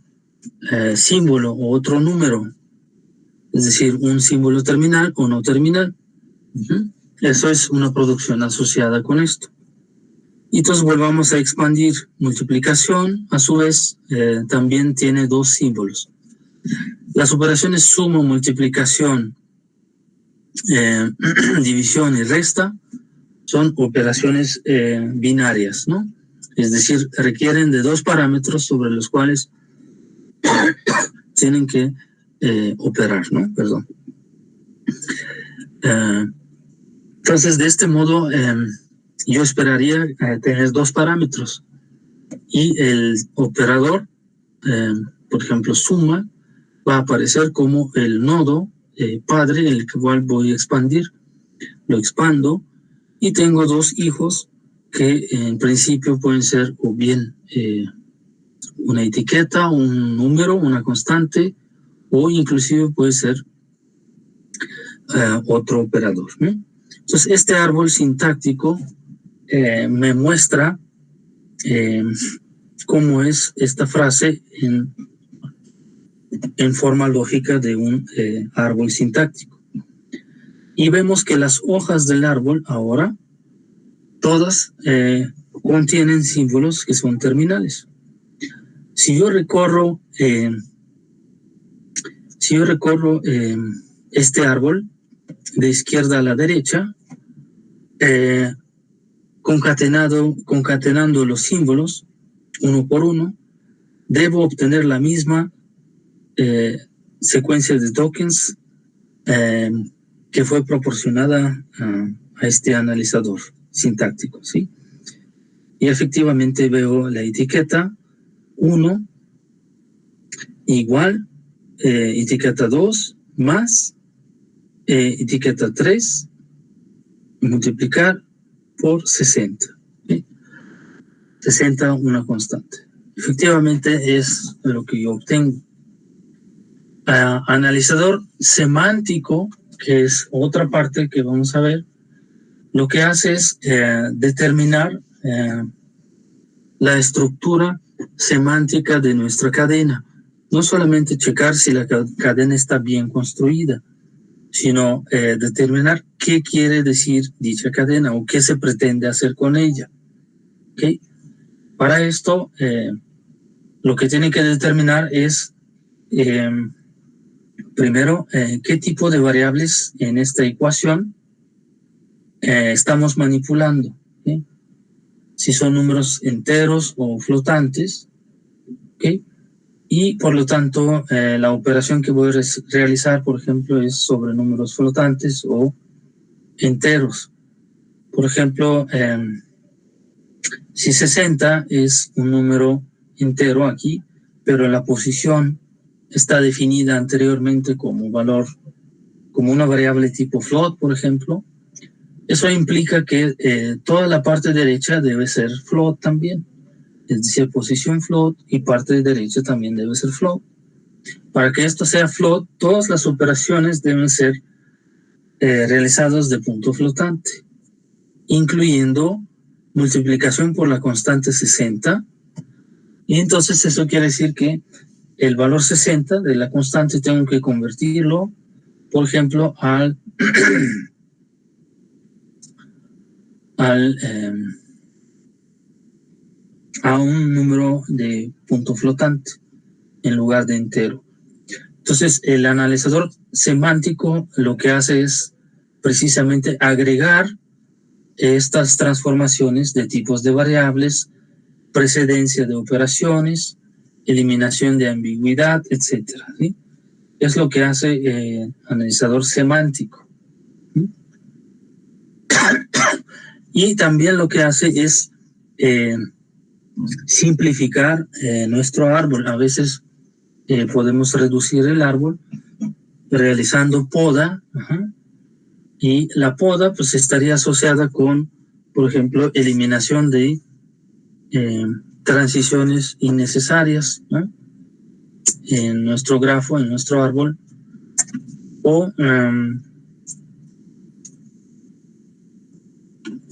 símbolo o otro número, es decir, un símbolo terminal o no terminal. Eso es una producción asociada con esto. Y entonces volvamos a expandir. Multiplicación, a su vez, también tiene dos símbolos. Las operaciones suma, multiplicación, división y resta son operaciones binarias, ¿no? Es decir, requieren de dos parámetros sobre los cuales tienen que operar, ¿no? Perdón. Entonces, de este modo, yo esperaría tener dos parámetros y el operador, por ejemplo, suma, va a aparecer como el nodo padre, el cual voy a expandir. Lo expando y tengo dos hijos que en principio pueden ser o bien una etiqueta, un número, una constante, o inclusive puede ser otro operador, ¿no? Entonces, este árbol sintáctico me muestra cómo es esta frase en forma lógica de un árbol sintáctico. Y vemos que las hojas del árbol ahora todas contienen símbolos que son terminales. Si yo recorro este árbol de izquierda a la derecha, concatenando los símbolos uno por uno, debo obtener la misma secuencia de tokens que fue proporcionada a este analizador sintáctico, ¿sí? Y efectivamente veo la etiqueta 1 igual etiqueta 2 más etiqueta 3 multiplicar por 60. ¿Sí? 60 una constante. Efectivamente es lo que yo obtengo. Analizador semántico, que es otra parte que vamos a ver, lo que hace es determinar la estructura semántica de nuestra cadena. No solamente checar si la cadena está bien construida, sino determinar qué quiere decir dicha cadena o qué se pretende hacer con ella. ¿Okay? Para esto, lo que tiene que determinar es, primero, qué tipo de variables en esta ecuación estamos manipulando. ¿Okay? Si son números enteros o flotantes, ¿okay? Y por lo tanto la operación que voy a realizar, por ejemplo, es sobre números flotantes o enteros. Por ejemplo, si 60 es un número entero aquí, pero la posición está definida anteriormente como valor, como una variable tipo float, por ejemplo, eso implica que toda la parte derecha debe ser float también. Es decir, posición float y parte derecha también debe ser float. Para que esto sea float, todas las operaciones deben ser realizadas de punto flotante, incluyendo multiplicación por la constante 60. Y entonces eso quiere decir que el valor 60 de la constante tengo que convertirlo, por ejemplo, a un número de punto flotante en lugar de entero. Entonces, el analizador semántico lo que hace es precisamente agregar estas transformaciones de tipos de variables, precedencia de operaciones, eliminación de ambigüedad, etc. ¿Sí? Es lo que hace el analizador semántico. ¿Sí? Y también lo que hace es simplificar nuestro árbol. A veces podemos reducir el árbol realizando poda, y la poda pues estaría asociada con, por ejemplo, eliminación de transiciones innecesarias, ¿no? En nuestro grafo, en nuestro árbol, o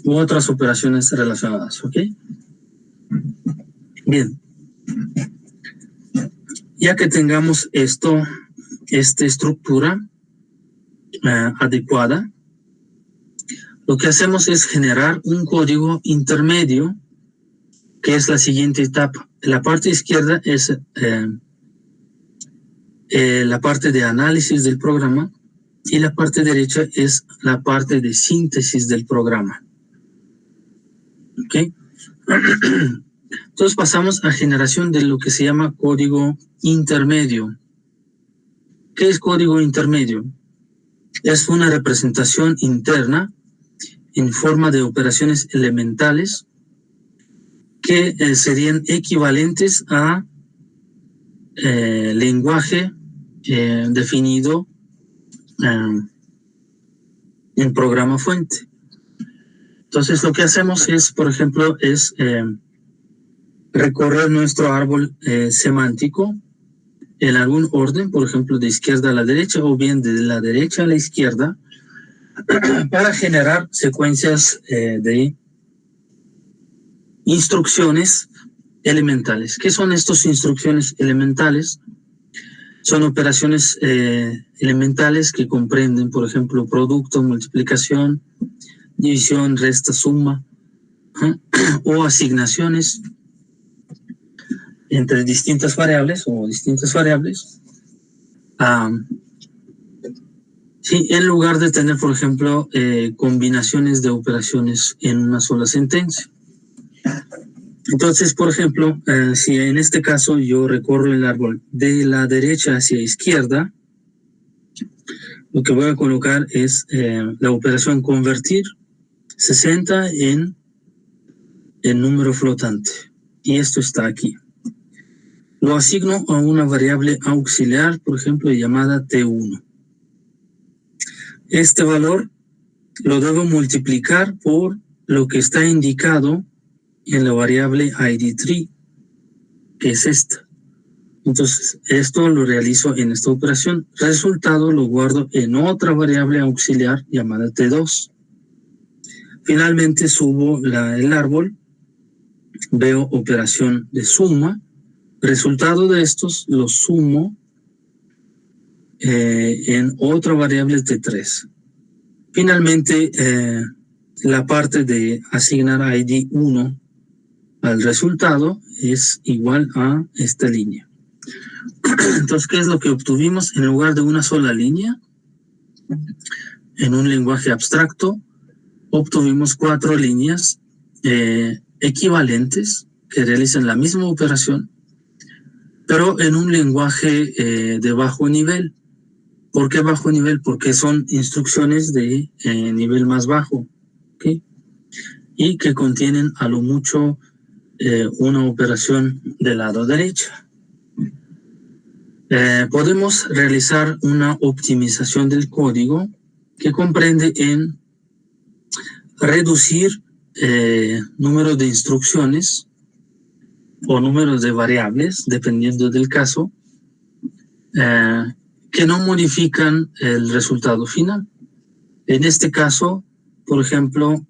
u otras operaciones relacionadas, ¿ok? Bien. Ya que tengamos esta estructura adecuada, lo que hacemos es generar un código intermedio, que es la siguiente etapa. La parte izquierda es la parte de análisis del programa y la parte derecha es la parte de síntesis del programa. ¿Ok? Entonces pasamos a generación de lo que se llama código intermedio. ¿Qué es código intermedio? Es una representación interna en forma de operaciones elementales que serían equivalentes a lenguaje definido en programa fuente. Entonces lo que hacemos es, por ejemplo, recorrer nuestro árbol semántico en algún orden, por ejemplo, de izquierda a la derecha o bien de la derecha a la izquierda, para generar secuencias de instrucciones elementales. ¿Qué son estas instrucciones elementales? Son operaciones elementales que comprenden, por ejemplo, producto, multiplicación, división, resta, suma, o asignaciones entre distintas variables o distintas variables. Sí, en lugar de tener, por ejemplo, combinaciones de operaciones en una sola sentencia. Entonces, por ejemplo, si en este caso yo recorro el árbol de la derecha hacia izquierda, lo que voy a colocar es la operación convertir 60 en número flotante. Y esto está aquí. Lo asigno a una variable auxiliar, por ejemplo, llamada T1. Este valor lo debo multiplicar por lo que está indicado en la variable id3, que es esta. Entonces, esto lo realizo en esta operación. Resultado lo guardo en otra variable auxiliar llamada T2. Finalmente subo el árbol, veo operación de suma. Resultado de estos lo sumo en otra variable T3. Finalmente, la parte de asignar ID 1 al resultado es igual a esta línea. Entonces, ¿qué es lo que obtuvimos? En lugar de una sola línea, en un lenguaje abstracto, obtuvimos 4 líneas equivalentes que realizan la misma operación, pero en un lenguaje de bajo nivel. ¿Por qué bajo nivel? Porque son instrucciones de nivel más bajo, ¿okay? Y que contienen a lo mucho una operación del lado derecho. Podemos realizar una optimización del código que comprende en reducir número de instrucciones o números de variables, dependiendo del caso, que no modifican el resultado final. En este caso, por ejemplo,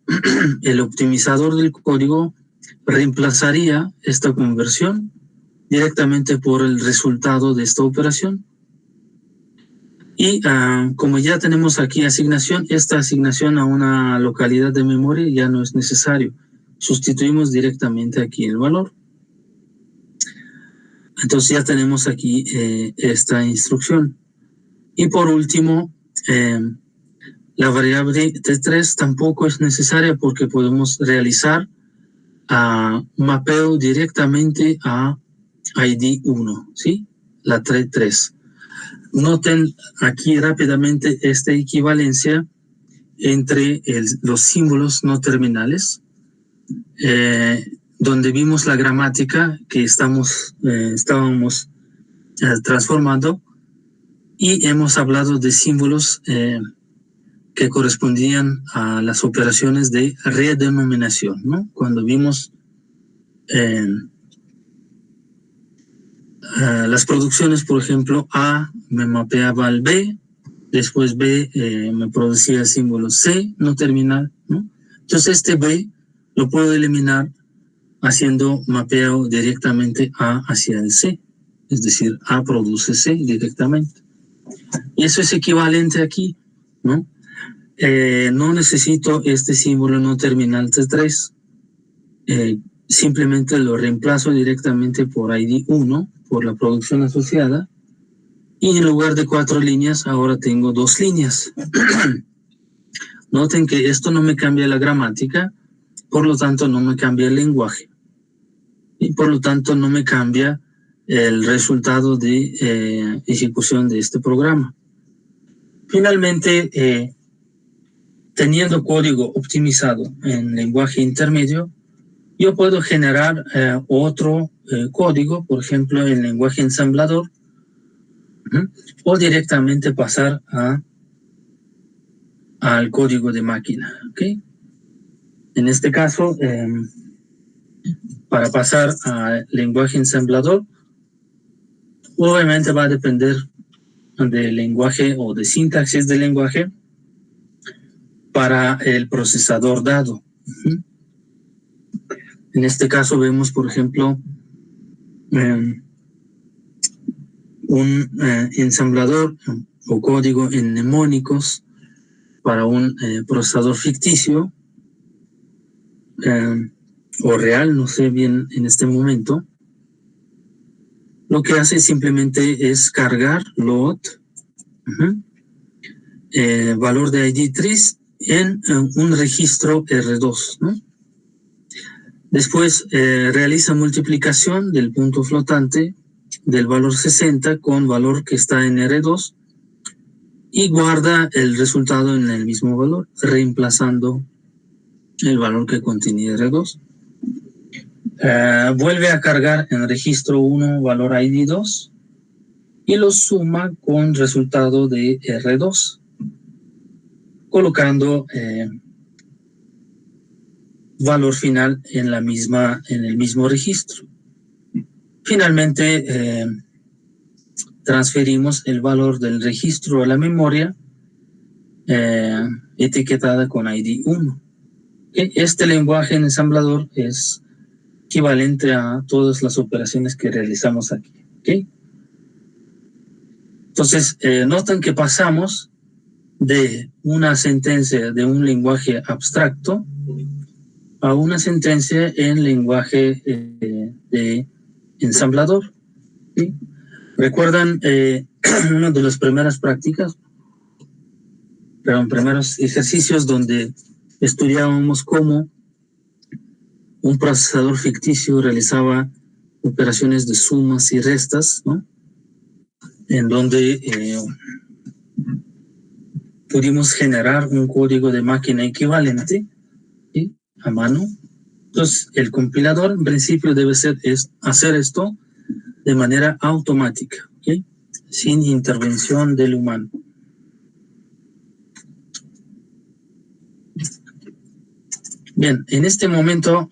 el optimizador del código reemplazaría esta conversión directamente por el resultado de esta operación. Y como ya tenemos aquí asignación, esta asignación a una localidad de memoria ya no es necesario. Sustituimos directamente aquí el valor. Entonces ya tenemos aquí esta instrucción. Y por último, la variable T3 tampoco es necesaria porque podemos realizar mapeo directamente a ID 1, ¿sí? La T3. Noten aquí rápidamente esta equivalencia entre los símbolos no terminales, donde vimos la gramática que estábamos transformando, y hemos hablado de símbolos que correspondían a las operaciones de redenominación, ¿no? Cuando vimos las producciones, por ejemplo, A me mapeaba al B, después B me producía el símbolo C no terminal, ¿no? Entonces este B lo puedo eliminar haciendo mapeo directamente A hacia el C, es decir, A produce C directamente. Y eso es equivalente aquí, ¿no? No necesito este símbolo no terminal T3, simplemente lo reemplazo directamente por ID 1, por la producción asociada, y en lugar de 4 líneas, ahora tengo 2 líneas. Noten que esto no me cambia la gramática, por lo tanto no me cambia el lenguaje y por lo tanto no me cambia el resultado de ejecución de este programa. Finalmente, teniendo código optimizado en lenguaje intermedio, yo puedo generar otro código, por ejemplo, en lenguaje ensamblador, o directamente pasar al código de máquina. ¿Okay? En este caso, para pasar al lenguaje ensamblador, obviamente va a depender del lenguaje o de sintaxis del lenguaje para el procesador dado. En este caso vemos, por ejemplo, un ensamblador o código en mnemónicos para un procesador ficticio o real, no sé bien en este momento. Lo que hace simplemente es cargar load, valor de ID 3 en un registro R2, ¿no? Después realiza multiplicación del punto flotante del valor 60 con valor que está en R2 y guarda el resultado en el mismo valor, reemplazando el valor que contiene R2. Vuelve a cargar en registro 1 valor ID 2 y lo suma con resultado de R2, colocando valor final en el mismo registro. Finalmente, transferimos el valor del registro a la memoria etiquetada con ID 1. Este lenguaje en ensamblador es equivalente a todas las operaciones que realizamos aquí. ¿Okay? Entonces, notan que pasamos de una sentencia de un lenguaje abstracto a una sentencia en lenguaje de ensamblador. ¿Sí? ¿Recuerdan una de las primeras prácticas, primeros ejercicios donde estudiábamos cómo un procesador ficticio realizaba operaciones de sumas y restas, ¿no? En donde pudimos generar un código de máquina equivalente, ¿sí? A mano. Entonces, el compilador en principio debe hacer esto de manera automática, ¿okay? Sin intervención del humano. Bien, en este momento,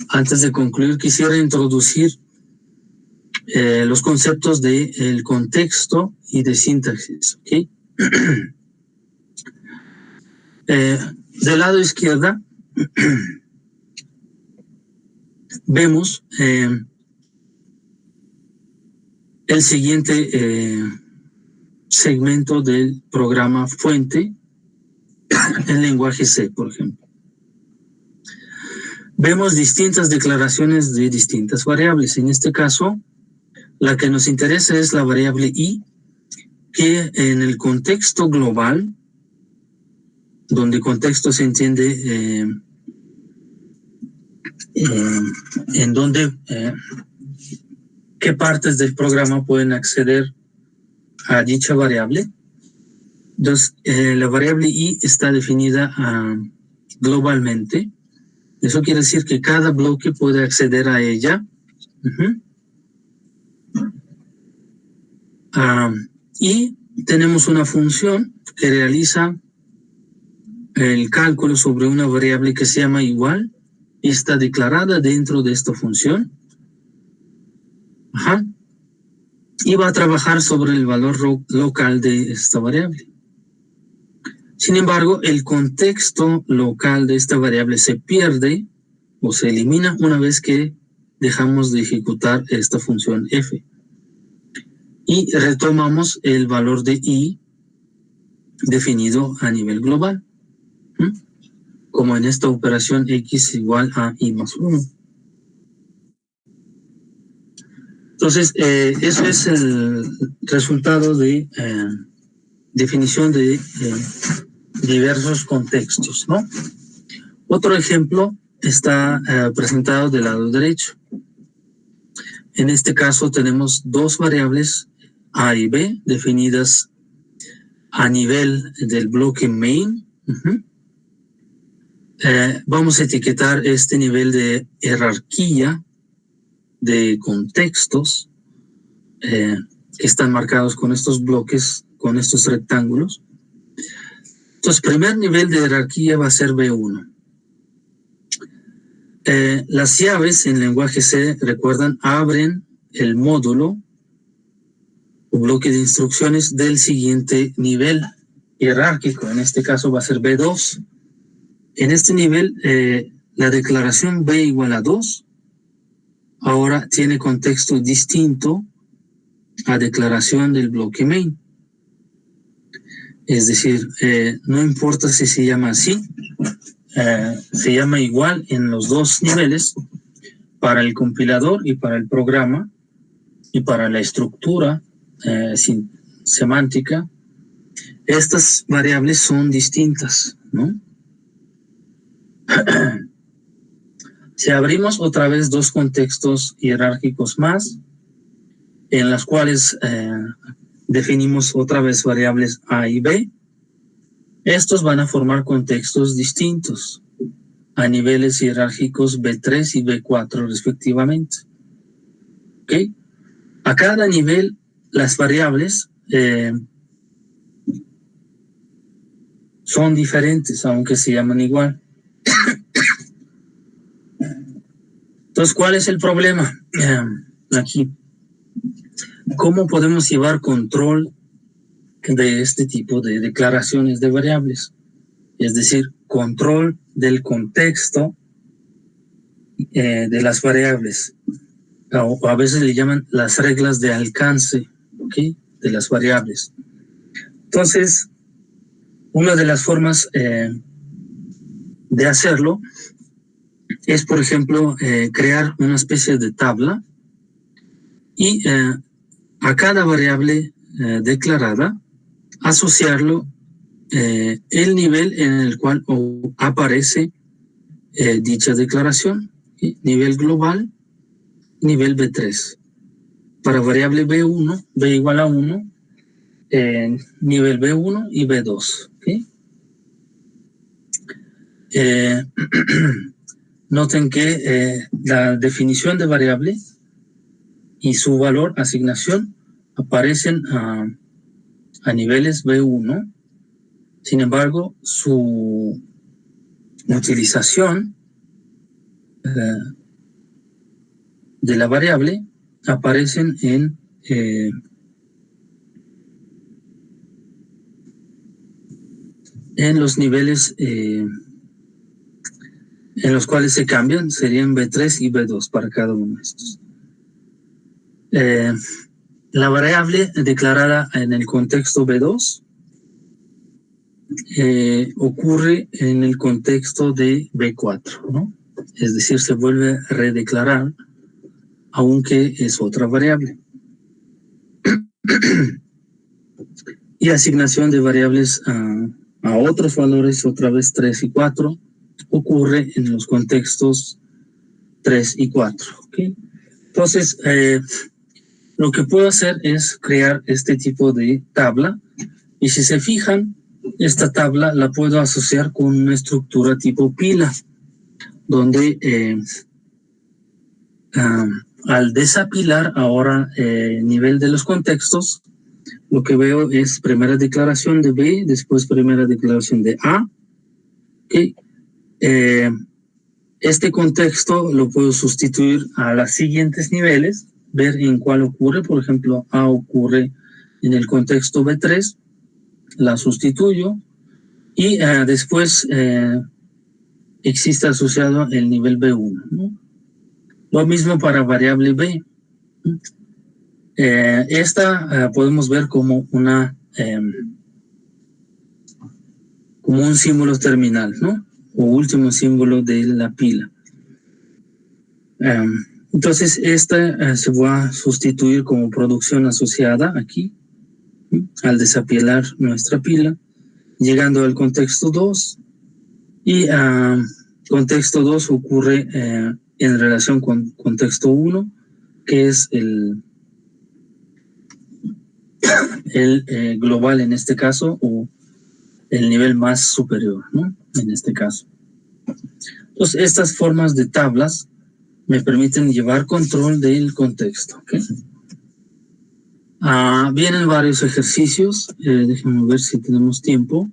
antes de concluir, quisiera introducir los conceptos de contexto y de sintaxis. ¿Okay? Del lado izquierda vemos el siguiente segmento del programa fuente en lenguaje C, por ejemplo. Vemos distintas declaraciones de distintas variables. En este caso, la que nos interesa es la variable i, que en el contexto global, donde contexto se entiende en donde qué partes del programa pueden acceder a dicha variable. Entonces, la variable i está definida globalmente. Eso quiere decir que cada bloque puede acceder a ella. Y tenemos una función que realiza el cálculo sobre una variable que se llama igual y está declarada dentro de esta función. Y va a trabajar sobre el valor local de esta variable. Sin embargo, el contexto local de esta variable se pierde o se elimina una vez que dejamos de ejecutar esta función f. Y retomamos el valor de i definido a nivel global, como en esta operación x igual a i más 1. Entonces, eso es el resultado de definición de diversos contextos, ¿no? Otro ejemplo está presentado del lado derecho. En este caso tenemos dos variables A y B definidas a nivel del bloque main. Vamos a etiquetar este nivel de jerarquía de contextos que están marcados con estos bloques, con estos rectángulos. Entonces, primer nivel de jerarquía va a ser B1. Las llaves en lenguaje C, recuerdan, abren el módulo o bloque de instrucciones del siguiente nivel jerárquico. En este caso va a ser B2. En este nivel, la declaración B igual a 2 ahora tiene contexto distinto a declaración del bloque main. Es decir, no importa si se llama así, se llama igual en los dos niveles, para el compilador y para el programa, y para la estructura semántica. Estas variables son distintas, ¿no? Si abrimos otra vez dos contextos jerárquicos más, en las cuales definimos otra vez variables A y B, estos van a formar contextos distintos a niveles jerárquicos B3 y B4 respectivamente. ¿Ok? A cada nivel, las variables son diferentes, aunque se llaman igual. Entonces, ¿cuál es el problema? Aquí, ¿cómo podemos llevar control de este tipo de declaraciones de variables? Es decir, control del contexto de las variables. O a veces le llaman las reglas de alcance, ¿okay?, de las variables. Entonces, una de las formas de hacerlo es, por ejemplo, crear una especie de tabla y a cada variable declarada asociarlo el nivel en el cual aparece dicha declaración, ¿sí? Nivel global, nivel B3. Para variable B1, B igual a 1, nivel B1 y B2. ¿Okay? Noten que la definición de variable y su valor, asignación, aparecen a niveles B1. Sin embargo, su utilización de la variable aparecen en los niveles en los cuales se cambian, serían B3 y B2 para cada uno de estos. La variable declarada en el contexto B2 ocurre en el contexto de B4, ¿no? Es decir, se vuelve a redeclarar, aunque es otra variable. Y asignación de variables a otros valores, otra vez 3 y 4, ocurre en los contextos 3 y 4. ¿Okay? Entonces, lo que puedo hacer es crear este tipo de tabla, y si se fijan, esta tabla la puedo asociar con una estructura tipo pila, donde al desapilar ahora el nivel de los contextos, lo que veo es primera declaración de B, después primera declaración de A. ¿Okay? Este contexto lo puedo sustituir a los siguientes niveles, ver en cuál ocurre. Por ejemplo, A ocurre en el contexto B3, la sustituyo, y después existe asociado el nivel B1, ¿no? Lo mismo para variable B. Esta podemos ver como como un símbolo terminal, ¿no? O último símbolo de la pila. Entonces, esta se va a sustituir como producción asociada aquí, al desapilar nuestra pila, llegando al contexto 2, y Contexto 2 ocurre en relación con contexto 1, que es el global en este caso, o el nivel más superior, ¿no? En este caso. Entonces, estas formas de tablas me permiten llevar control del contexto, ¿ok? Vienen varios ejercicios, déjenme ver si tenemos tiempo.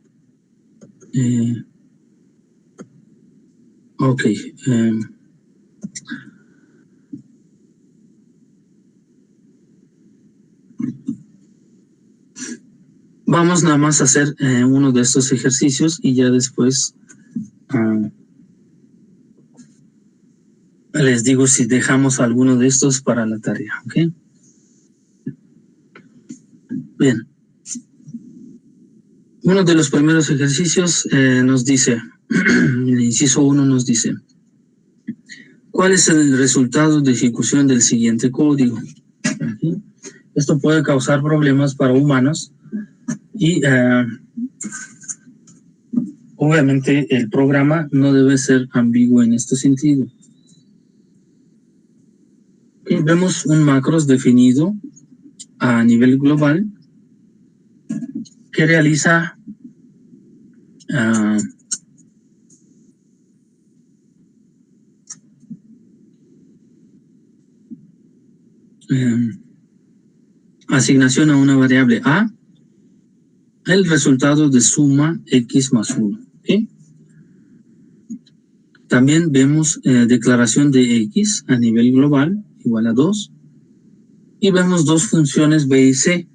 Ok. Vamos nada más a hacer uno de estos ejercicios y ya después les digo si dejamos alguno de estos para la tarea, ¿ok? Bien. Uno de los primeros ejercicios nos dice, el inciso 1 nos dice, ¿cuál es el resultado de ejecución del siguiente código? ¿Okay? Esto puede causar problemas para humanos y obviamente el programa no debe ser ambiguo en este sentido. Okay, vemos un macros definido a nivel global que realiza asignación a una variable A, el resultado de suma X más 1. ¿Okay? También vemos declaración de X a nivel global, igual a 2. Y vemos dos funciones B y C.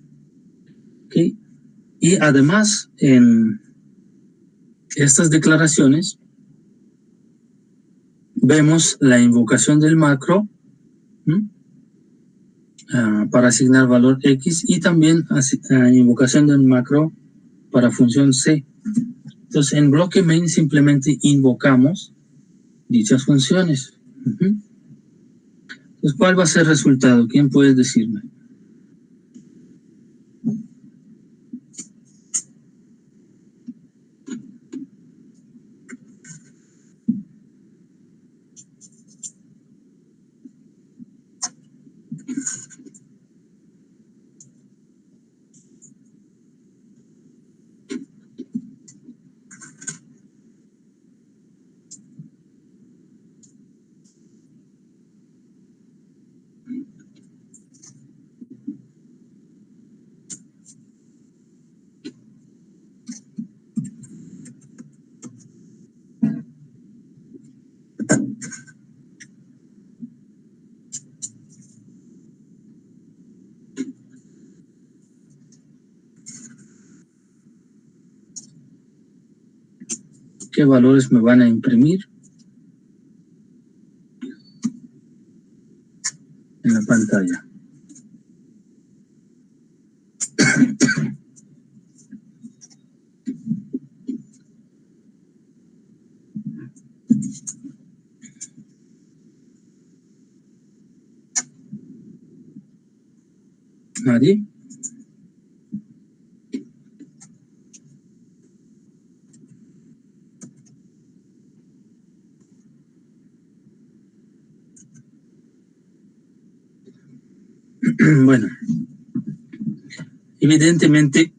¿Okay? Y además, en estas declaraciones, vemos la invocación del macro para asignar valor X y también invocación del macro para función C. Entonces, en bloque main simplemente invocamos dichas funciones. Entonces, ¿cuál va a ser el resultado? ¿Quién puede decirme? ¿Qué valores me van a imprimir en la pantalla? ¿Nadie? Bueno, evidentemente,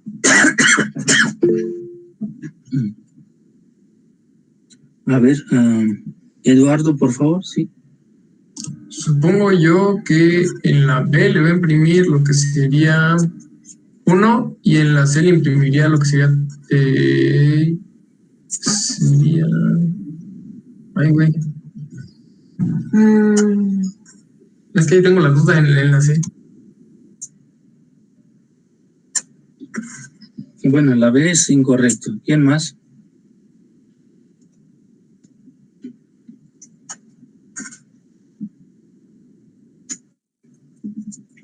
a ver, Eduardo, por favor, sí. Supongo yo que en la B le voy a imprimir lo que sería 1 y en la C le imprimiría lo que sería... Ay, güey. Es que ahí tengo la duda en la C. Bueno, la B es incorrecto. ¿Quién más?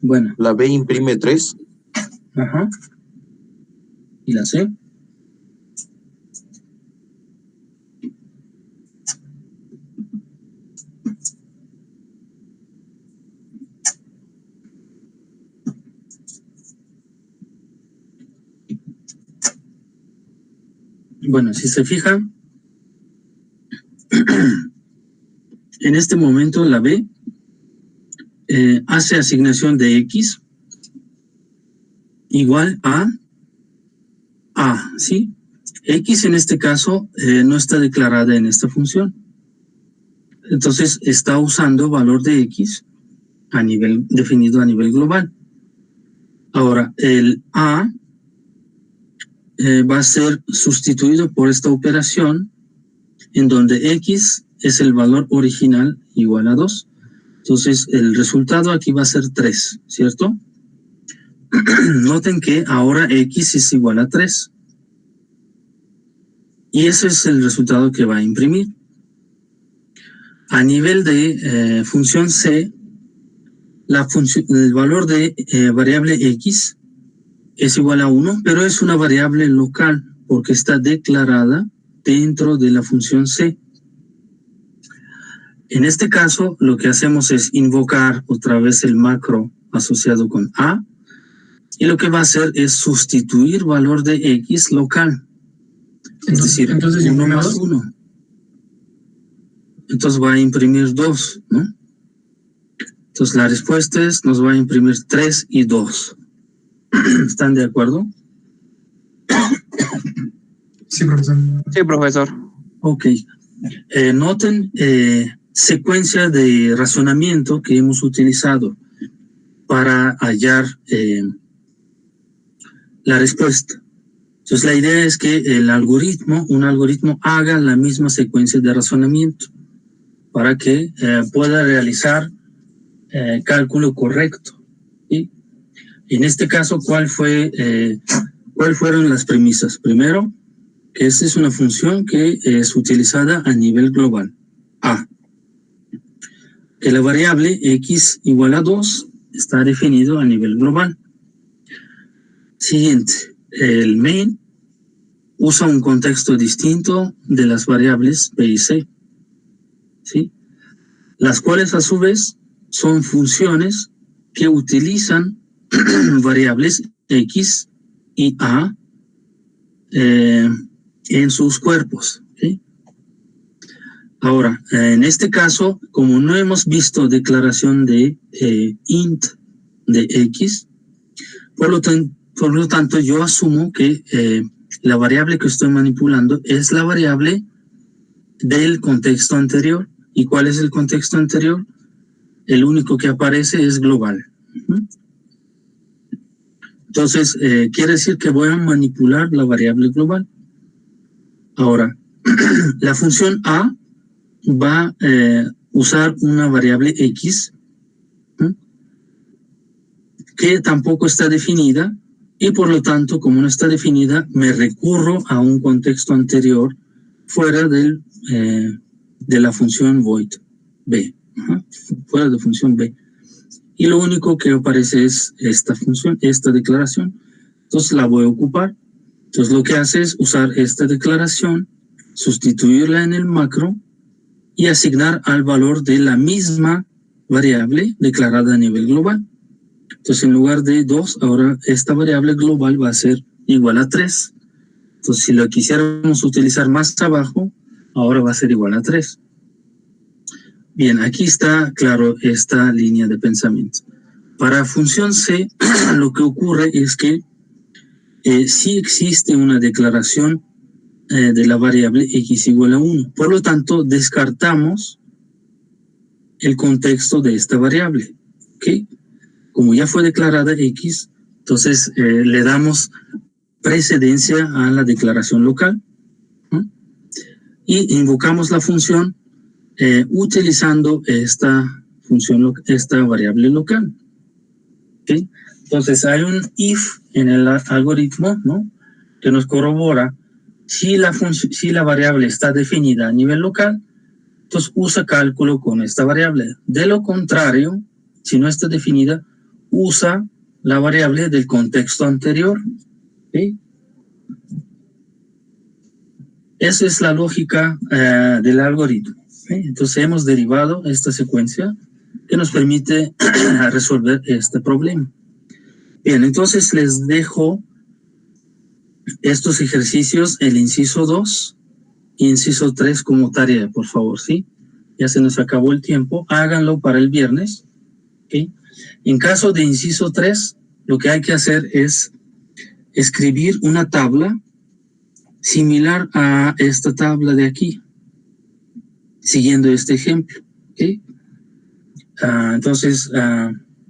Bueno. La B imprime 3. Ajá. ¿Y la C? Bueno, si se fijan, en este momento la B hace asignación de X igual a A, ¿sí? X en este caso no está declarada en esta función. Entonces está usando valor de X definido a nivel global. Ahora, el A va a ser sustituido por esta operación en donde X es el valor original igual a 2. Entonces, el resultado aquí va a ser 3, ¿cierto? Noten que ahora X es igual a 3. Y ese es el resultado que va a imprimir. A nivel de función C, el valor de variable X es igual a 1, pero es una variable local porque está declarada dentro de la función C. En este caso, lo que hacemos es invocar otra vez el macro asociado con A, y lo que va a hacer es sustituir valor de X local. Es decir, entonces 1 más 1. Entonces va a imprimir 2, ¿no? Entonces la respuesta es, nos va a imprimir 3 y 2. ¿Están de acuerdo? Sí, profesor. Sí, profesor. Ok. Noten secuencia de razonamiento que hemos utilizado para hallar la respuesta. Entonces la idea es que un algoritmo haga la misma secuencia de razonamiento para que pueda realizar cálculo correcto. ¿Sí? En este caso, ¿cuáles fueron las premisas? Primero, que esta es una función que es utilizada a nivel global. A. Que la variable X igual a 2 está definido a nivel global. Siguiente. El main usa un contexto distinto de las variables B y C. ¿Sí? Las cuales a su vez son funciones que utilizan variables X y A en sus cuerpos. ¿Sí? Ahora, en este caso, como no hemos visto declaración de int de X, por lo tanto yo asumo que la variable que estoy manipulando es la variable del contexto anterior. ¿Y cuál es el contexto anterior? El único que aparece es global. Entonces, quiere decir que voy a manipular la variable global. Ahora, la función A va a usar una variable X que tampoco está definida, y por lo tanto, como no está definida, me recurro a un contexto anterior fuera de la función void B, fuera de función B. Y lo único que aparece es esta función, esta declaración. Entonces la voy a ocupar. Entonces lo que hace es usar esta declaración, sustituirla en el macro y asignar al valor de la misma variable declarada a nivel global. Entonces en lugar de 2, ahora esta variable global va a ser igual a 3. Entonces si lo quisiéramos utilizar más abajo, ahora va a ser igual a 3. Bien, aquí está claro esta línea de pensamiento. Para función C, lo que ocurre es que sí existe una declaración de la variable X igual a 1. Por lo tanto, descartamos el contexto de esta variable. ¿Okay? Como ya fue declarada X, entonces le damos precedencia a la declaración local, ¿no? Y invocamos la función utilizando esta variable local. ¿Okay? Entonces hay un if en el algoritmo, ¿no? Que nos corrobora si la variable está definida a nivel local, entonces usa cálculo con esta variable. De lo contrario, si no está definida, usa la variable del contexto anterior. ¿Okay? Esa es la lógica del algoritmo. ¿Okay? Entonces hemos derivado esta secuencia que nos permite resolver este problema. Bien, entonces les dejo estos ejercicios, el inciso 2 inciso 3 como tarea, por favor, ¿sí? Ya se nos acabó el tiempo, háganlo para el viernes, ¿ok? En caso de inciso 3, lo que hay que hacer es escribir una tabla similar a esta tabla de aquí, siguiendo este ejemplo, ¿ok? Entonces,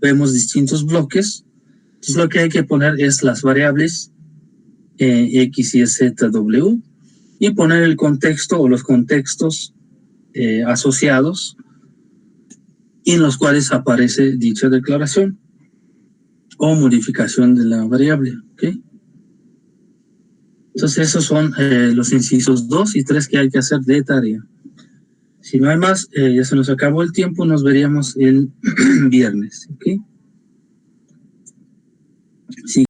vemos distintos bloques. Entonces, lo que hay que poner es las variables X, Y, Z, W, y poner el contexto o los contextos asociados en los cuales aparece dicha declaración o modificación de la variable, ¿ok? Entonces, esos son los incisos 2 y 3 que hay que hacer de tarea. Si no hay más, ya se nos acabó el tiempo, nos veríamos el viernes, ¿ok? Sí.